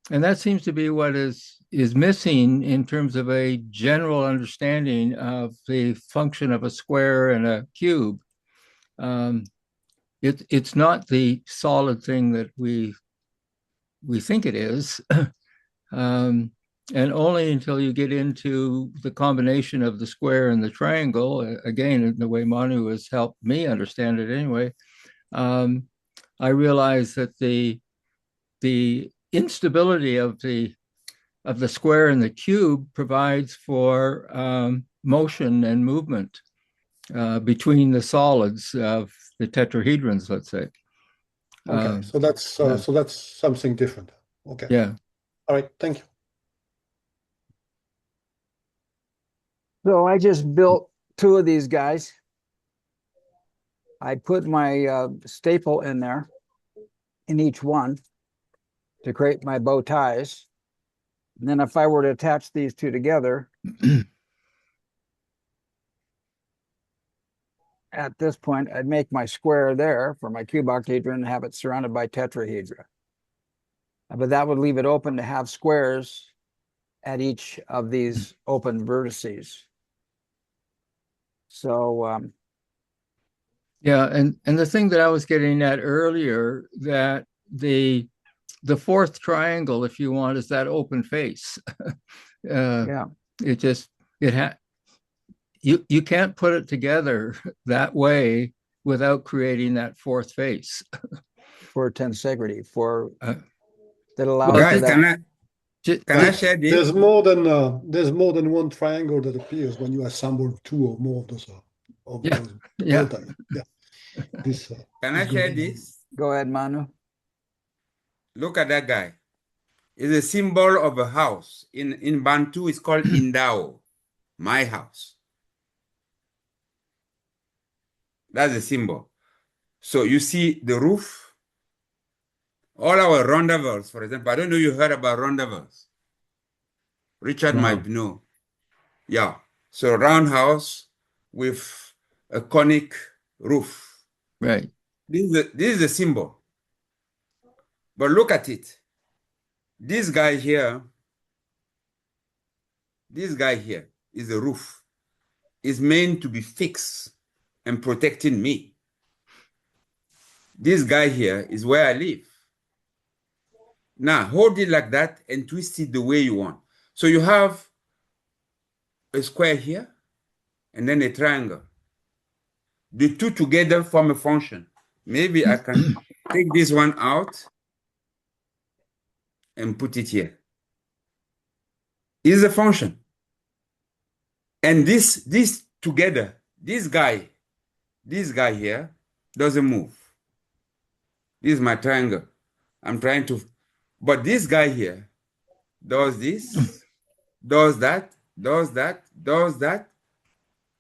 that seems to be what is missing in terms of a general understanding of the function of a square and a cube. It's not the solid thing that we think it is. And only until you get into the combination of the square and the triangle, again, in the way Manu has helped me understand it anyway, I realize that the instability of the square and the cube provides for motion and movement between the solids of the tetrahedrons, let's say. Okay, so that's yeah. so that's something different. Okay. Yeah. All right. Thank you. So I just built two of these guys. I put my staple in there in each one to create my bow ties. And then if I were to attach these two together, at this point, I'd make my square there for my cube octahedron and have it surrounded by tetrahedra. But that would leave it open to have squares at each of these open vertices. So yeah, and the thing that I was getting at earlier, that the fourth triangle, if you want, is that open face. yeah, You can't put it together that way without creating that fourth face. for tensegrity, for that well, allows Guys, for that. can I share this? There's more than one triangle that appears when you assemble two or more of those Yeah. those Yeah. bow ties. Yeah. This Can is I share good. this? Go ahead, Manu. Look at that guy. It's a symbol of a house. In Bantu, it's called Indao, my house. That's a symbol. So you see the roof, all our rondavels, for example. I don't know if you heard about rondavels. Richard No. might know. Yeah. So round house with a conic roof. Right. This is a symbol. But look at it. This guy here is a roof. Is meant to be fixed and protecting me. This guy here is where I live. Now, hold it like that and twist it the way you want. So you have a square here and then a triangle. The two together form a function. Maybe I can take this one out and put it here. It is a function. And this together, this guy here doesn't move. This is my triangle. I'm trying to, but this guy here does this, does that, does that, does that,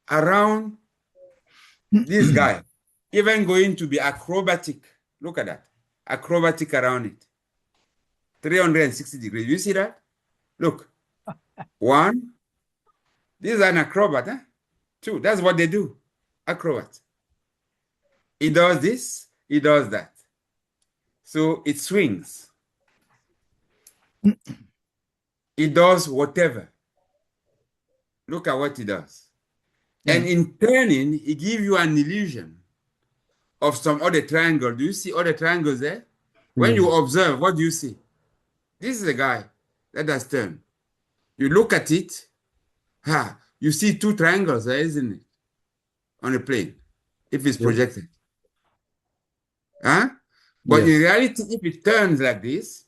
around this guy, even going to be acrobatic. Look at that, acrobatic around it. 360 degrees. You see that? Look, one, this is an acrobat, huh? Two, that's what they do, acrobat. He does this, he does that. So it swings. It does whatever. Look at what it does. Yeah. And in turning, it gives you an illusion of some other triangle. Do you see other triangles there? When you observe, what do you see? This is a guy that has turned. You look at it, you see two triangles there, isn't it? On a plane, if it's projected. But in reality, if it turns like this,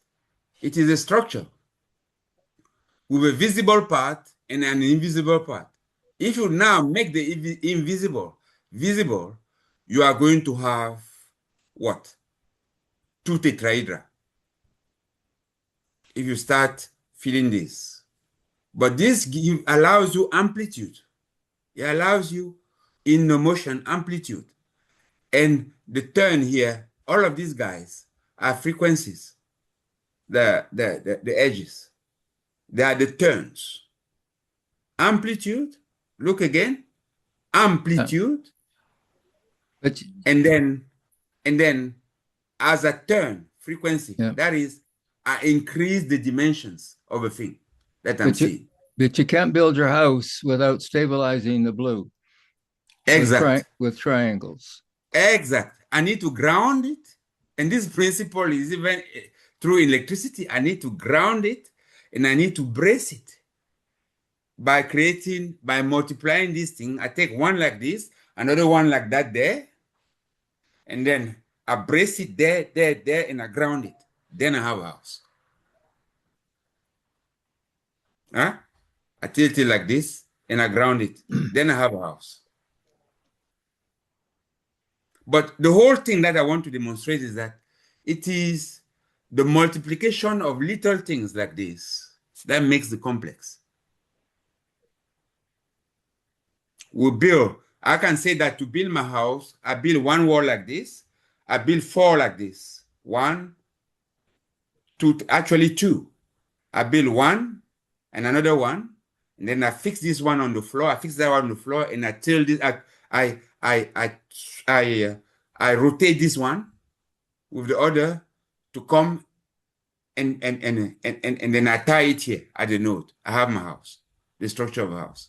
it is a structure with a visible part and an invisible part. If you now make the invisible visible, you are going to have what? Two tetrahedra. If you start feeling this. But this allows you amplitude. It allows you in the motion amplitude. And the turn here, all of these guys are frequencies, the edges. They are the turns. Amplitude, look again, amplitude, But and then as a turn frequency, yeah, that is, I increase the dimensions of a thing that I'm but you, seeing. but you can't build your house without stabilizing the blue Exact. with triangles. Exact. I need to ground it. And this principle is even through electricity. I need to ground it and I need to brace it by multiplying this thing. I take one like this, another one like that there, and then I brace it there, and I ground it. Then I have a house. Huh? I tilt it like this and I ground it. Then I have a house. But the whole thing that I want to demonstrate is that it is the multiplication of little things like this that makes the complex. I can say that to build my house, I build one wall like this, I build four like this. One, two, actually two. I build one and another one, and then I fix this one on the floor, I fix that one on the floor, and I tilt this, I rotate this one with the other to come and then I tie it here at the node. I have my house, the structure of a house.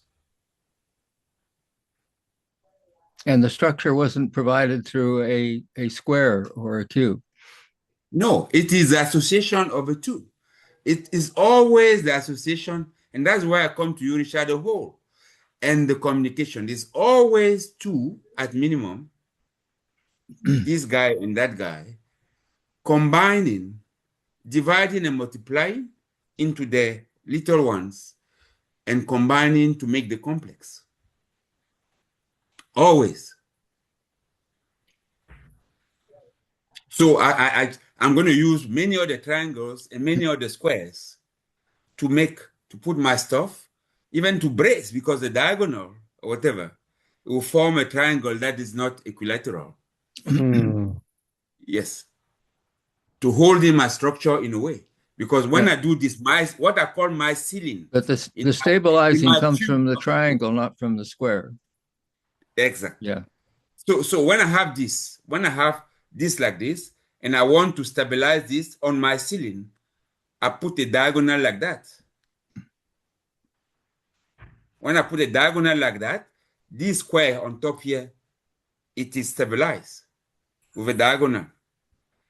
And the structure wasn't provided through a square or a cube. No, it is the association of the two. It is always the association, and that's why I come to you, Richard, the whole. And the communication is always two at minimum, this guy and that guy, combining, dividing and multiplying into the little ones and combining to make the complex. Always. So I'm going to use many other triangles and many other squares to put my stuff, even to brace, because the diagonal or whatever, it will form a triangle that is not equilateral. Yes. To hold in my structure in a way. Because when I do this, what I call my ceiling. But the stabilizing comes from the triangle, not from the square. Exactly. Yeah. So when I have this like this, and I want to stabilize this on my ceiling, I put a diagonal like that. When I put a diagonal like that, this square on top here, it is stabilized with a diagonal.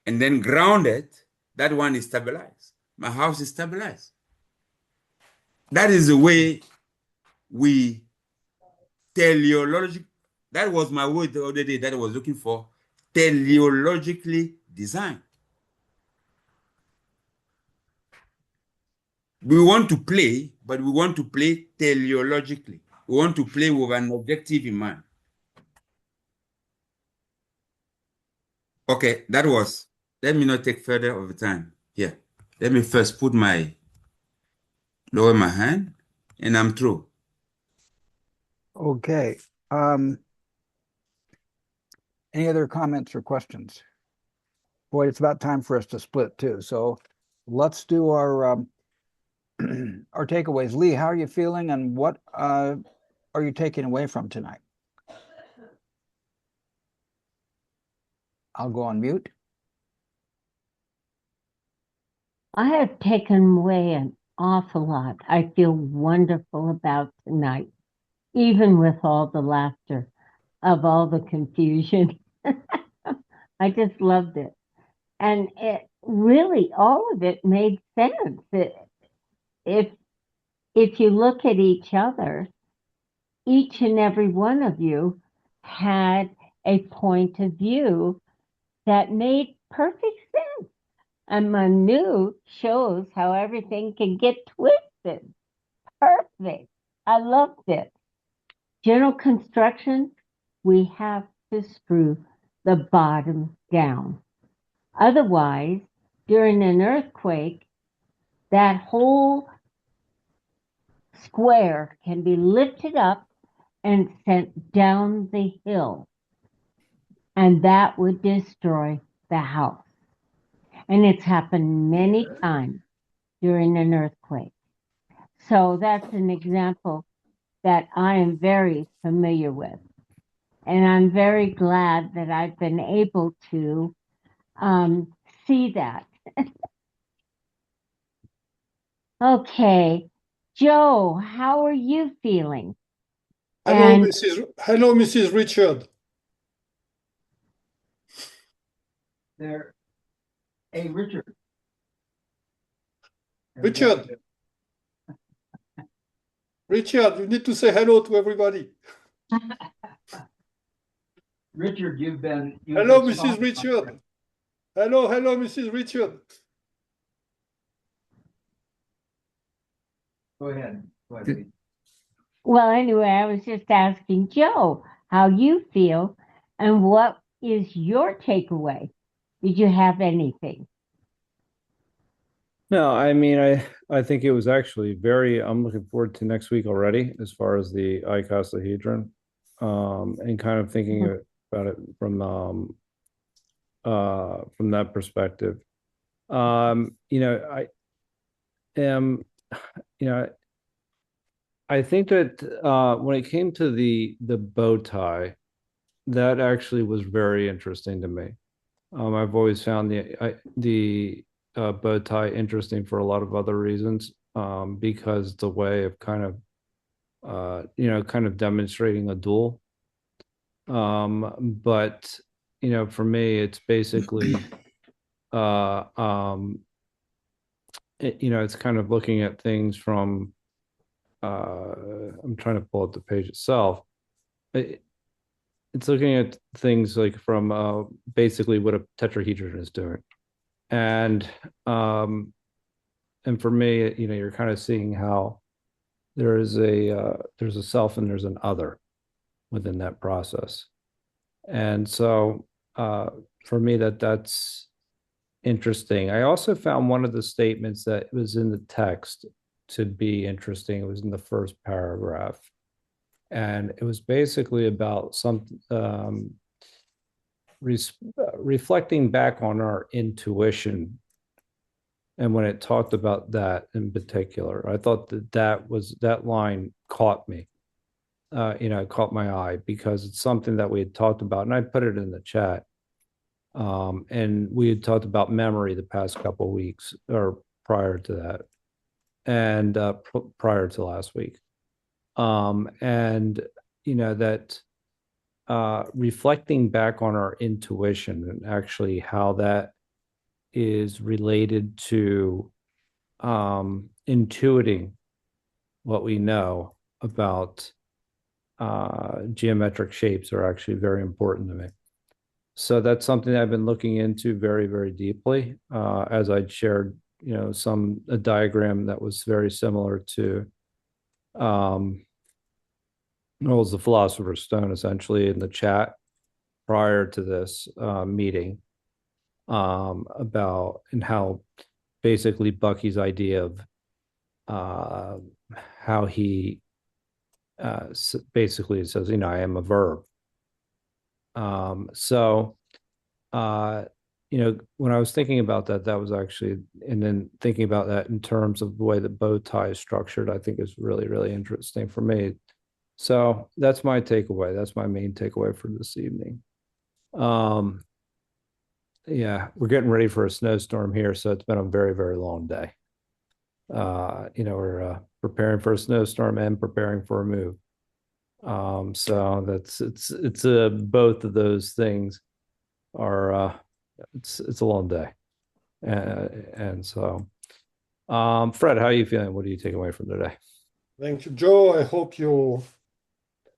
And then grounded, that one is stabilized. My house is stabilized. That is the way we teleologically, that was my word the other day that I was looking for, teleologically design. We want to play, but we want to play teleologically. We want to play with an objective in mind. Okay, let me not take further of the time here. Let me first lower my hand, and I'm through. Okay. Any other comments or questions? Boy, it's about time for us to split too. So let's do our our takeaways. Lee, how are you feeling, and what are you taking away from tonight? I'll go on mute. I have taken away an awful lot. I feel wonderful about tonight, even with all the laughter of all the confusion. I just loved it. And it really, all of it made sense. If you look at each other, each and every one of you had a point of view that made perfect sense. And Manu shows how everything can get twisted. Perfect. I loved it. General construction, we have to screw the bottom down. Otherwise, during an earthquake, that whole square can be lifted up and sent down the hill, and that would destroy the house. And it's happened many times during an earthquake. So that's an example that I am very familiar with. And I'm very glad that I've been able to see that. Okay, Joe, how are you feeling? Hello, And Mrs. Richard. There. Hey, Richard. Richard. Richard, you need to say hello to everybody. Richard, you've been. Hello, Mrs. Richard. Hello, Mrs. Richard. Go ahead. Go ahead. well, anyway, I was just asking Joe how you feel and what is your takeaway? Did you have anything? No, I mean, I think it was actually very. I'm looking forward to next week already, as far as the icosahedron, and kind of thinking about it from that perspective. I am, you know, I think that when it came to the bow tie, that actually was very interesting to me. I've always found the bow tie interesting for a lot of other reasons, because it's a way of kind of demonstrating a duel. But for me, it's basically it's kind of looking at things from I'm trying to pull up the page itself. It's looking at things like from basically what a tetrahedron is doing. And for me, you're kind of seeing how there's a self and there's an other within that process. And so for me, that's interesting. I also found one of the statements that was in the text to be interesting. It was in the first paragraph. And it was basically about some reflecting back on our intuition. And when it talked about that in particular, I thought that line caught me. It caught my eye because it's something that we had talked about, and I put it in the chat. And we had talked about memory the past couple of weeks, or prior to that, and prior to last week. And that reflecting back on our intuition and actually how that is related to intuiting what we know about geometric shapes are actually very important to me. So that's something I've been looking into very, very deeply. As I'd shared, a diagram that was very similar to it was the Philosopher's Stone, essentially, in the chat prior to this meeting, about and how basically Bucky's idea of how he basically says, I am a verb. So when I was thinking about that, that was actually, and then thinking about that in terms of the way the bow tie is structured, I think is really, really interesting for me. So that's my takeaway. That's my main takeaway for this evening. Yeah, we're getting ready for a snowstorm here, so it's been a very, very long day. We're preparing for a snowstorm and preparing for a move. So it's both of those things are it's a long day. And so Fred, how are you feeling? What do you take away from today? Thank you, Joe. I hope your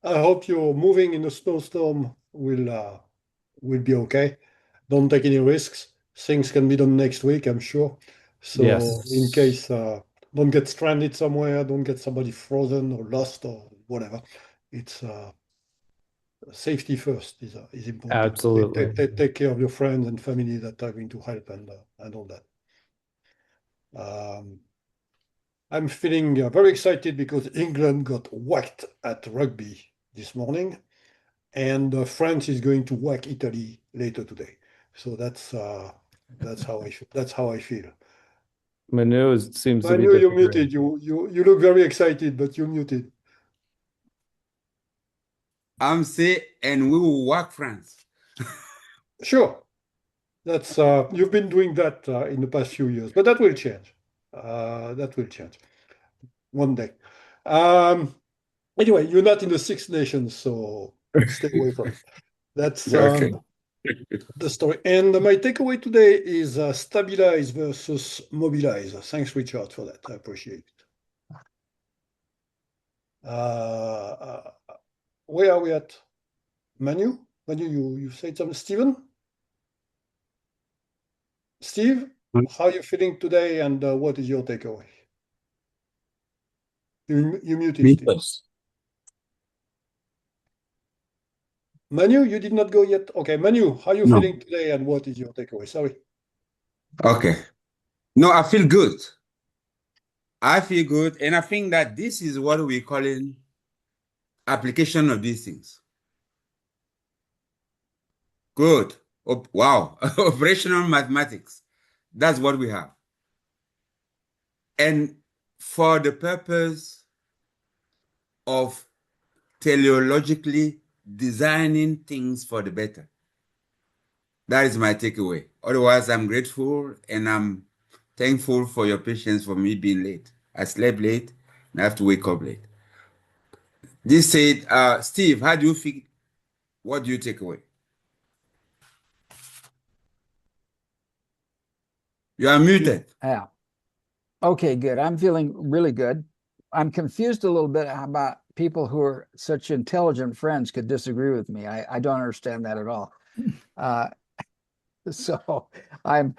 moving in a snowstorm will be okay. Don't take any risks. Things can be done next week, I'm sure. So Yes. in case don't get stranded somewhere, don't get somebody frozen or lost or whatever. It's safety first is important. Absolutely. Take care of your friends and family that are going to help and all that. I'm feeling very excited because England got whacked at rugby this morning, and France is going to whack Italy later today. So that's how I feel. That's how I feel. Manu seems to I be knew you're disagreeing. muted. You look very excited, but you're muted. I'm saying, and we will work France. Sure. That's you've been doing that in the past few years, but that will change. That will change one day. Anyway, you're not in the Six Nations, so stay away from it. That's Okay. the story. And my takeaway today is stabilize versus mobilize. Thanks, Richard, for that. I appreciate it. Where are we at? Manu? Manu, you said something. Steven? Steve, how are you feeling today, and what is your takeaway? You muted, Steve. Manu, you did not go yet. Okay, Manu, how are you No. feeling today, and what is your takeaway? Sorry. Okay. No, I feel good. I feel good, and I think that this is what we call in application of these things. Good. Oh, wow. Operational mathematics. That's what we have. And for the purpose of teleologically designing things for the better. That is my takeaway. Otherwise, I'm grateful and I'm thankful for your patience for me being late. I slept late and I have to wake up late. This said, Steve, how do you feel? What do you take away? You are muted. Yeah. Okay, good. I'm feeling really good. I'm confused a little bit about people who are such intelligent friends could disagree with me. I don't understand that at all. So I'm,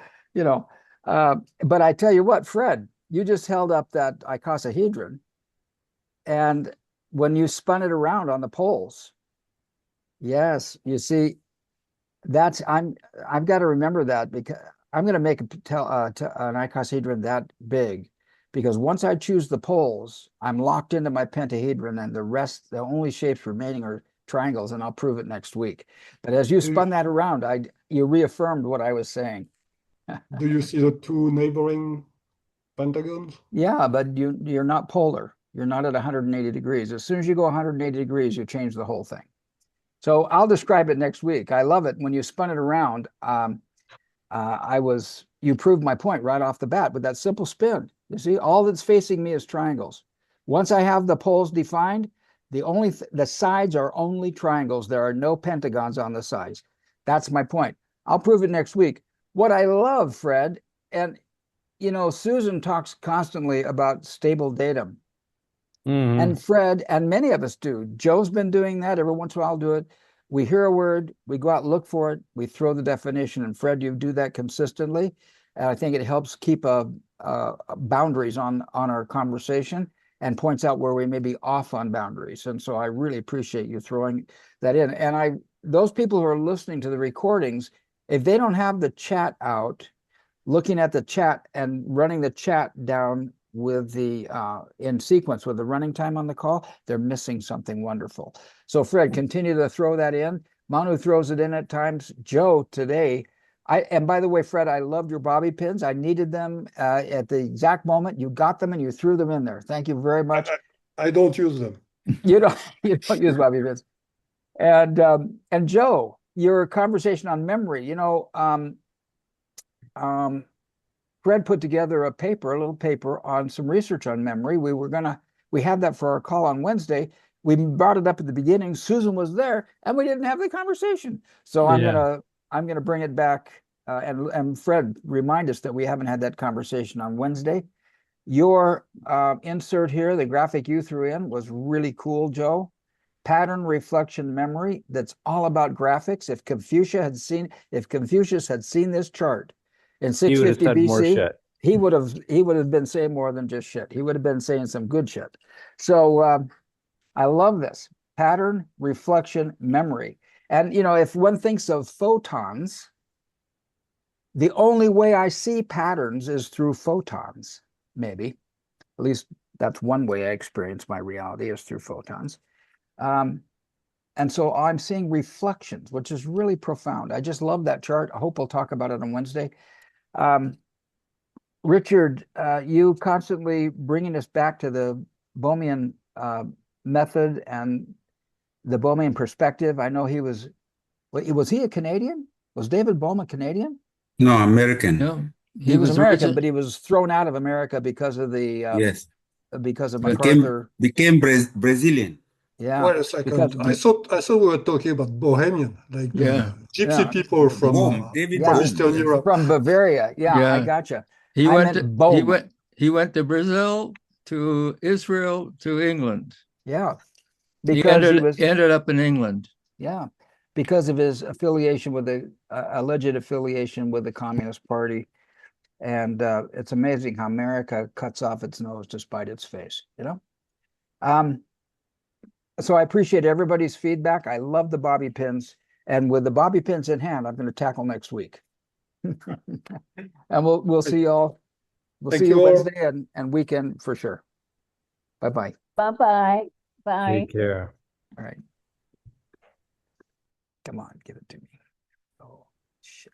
but I tell you what, Fred, you just held up that icosahedron, and when you spun it around on the poles, yes, you see, I've got to remember that, because I'm going to make an icosahedron that big, because once I choose the poles, I'm locked into my pentahedron, and the only shapes remaining are triangles, and I'll prove it next week. But as you spun that around, you reaffirmed what I was saying. Do you see the two neighboring pentagons? Yeah, but you're not polar. You're not at 180 degrees. As soon as you go 180 degrees, you change the whole thing. So I'll describe it next week. I love it when you spun it around. You proved my point right off the bat with that simple spin. You see, all that's facing me is triangles. Once I have the poles defined, the sides are only triangles. There are no pentagons on the sides. That's my point. I'll prove it next week. What I love, Fred, and Susan talks constantly about stable datum. Mhm. And Fred, and many of us do. Joe's been doing that. Every once in a while, I'll do it. We hear a word, we go out and look for it, we throw the definition. And Fred, you do that consistently. And I think it helps keep boundaries on our conversation, and points out where we may be off on boundaries. And so I really appreciate you throwing that in. And those people who are listening to the recordings, if they don't have the chat out, looking at the chat and running the chat down with in sequence with the running time on the call, they're missing something wonderful. So Fred, continue to throw that in. Manu throws it in at times. Joe today, and by the way, Fred, I loved your bobby pins. I needed them at the exact moment. You got them and you threw them in there. Thank you very much. I don't use them. You don't use bobby pins. And Joe, your conversation on memory, Fred put together a little paper on some research on memory. We had that for our call on Wednesday. We brought it up at the beginning. Susan was there, and we didn't have the conversation. So I'm gonna bring it back. And Fred, remind us that we haven't had that conversation on Wednesday. Your insert here, the graphic you threw in, was really cool, Joe. Pattern reflection memory. That's all about graphics. If Confucius had seen this chart in 650 said more BC, shit. he would have been saying more than just shit. He would have been saying some good shit. So I love this pattern reflection memory. And if one thinks of photons, the only way I see patterns is through photons. Maybe, at least that's one way I experience my reality, is through photons. And so I'm seeing reflections, which is really profound. I just love that chart. I hope we'll talk about it on Wednesday. Richard, you constantly bringing us back to the Bohmian method and the Bohmian perspective. I know was he a Canadian? Was David Bohm a Canadian? No, American. No, He was American, origin- but he was thrown out of America because of the Yes. because of Became MacArthur. Brazilian. Yeah, Wait a second. because I thought we were talking about Bohemian, like the Yeah. gypsy Yeah. people from Bohm, David Yeah. Bohm, Eastern yes. Europe. from Bavaria. Yeah, I Yeah. gotcha. he I went meant to, Bohm. he went to Brazil, to Israel, to England. Yeah, He because he was. ended up in England. Yeah, because of his affiliation with the alleged affiliation with the Communist Party. And it's amazing how America cuts off its nose to spite its face, you know? So I appreciate everybody's feedback. I love the bobby pins. And with the bobby pins in hand, I'm going to tackle next week. And we'll see y'all. We'll Thank see you you all. Wednesday and weekend for sure. Bye-bye. Bye-bye. Bye. Take care. All right. Come on, give it to me. Oh, shit.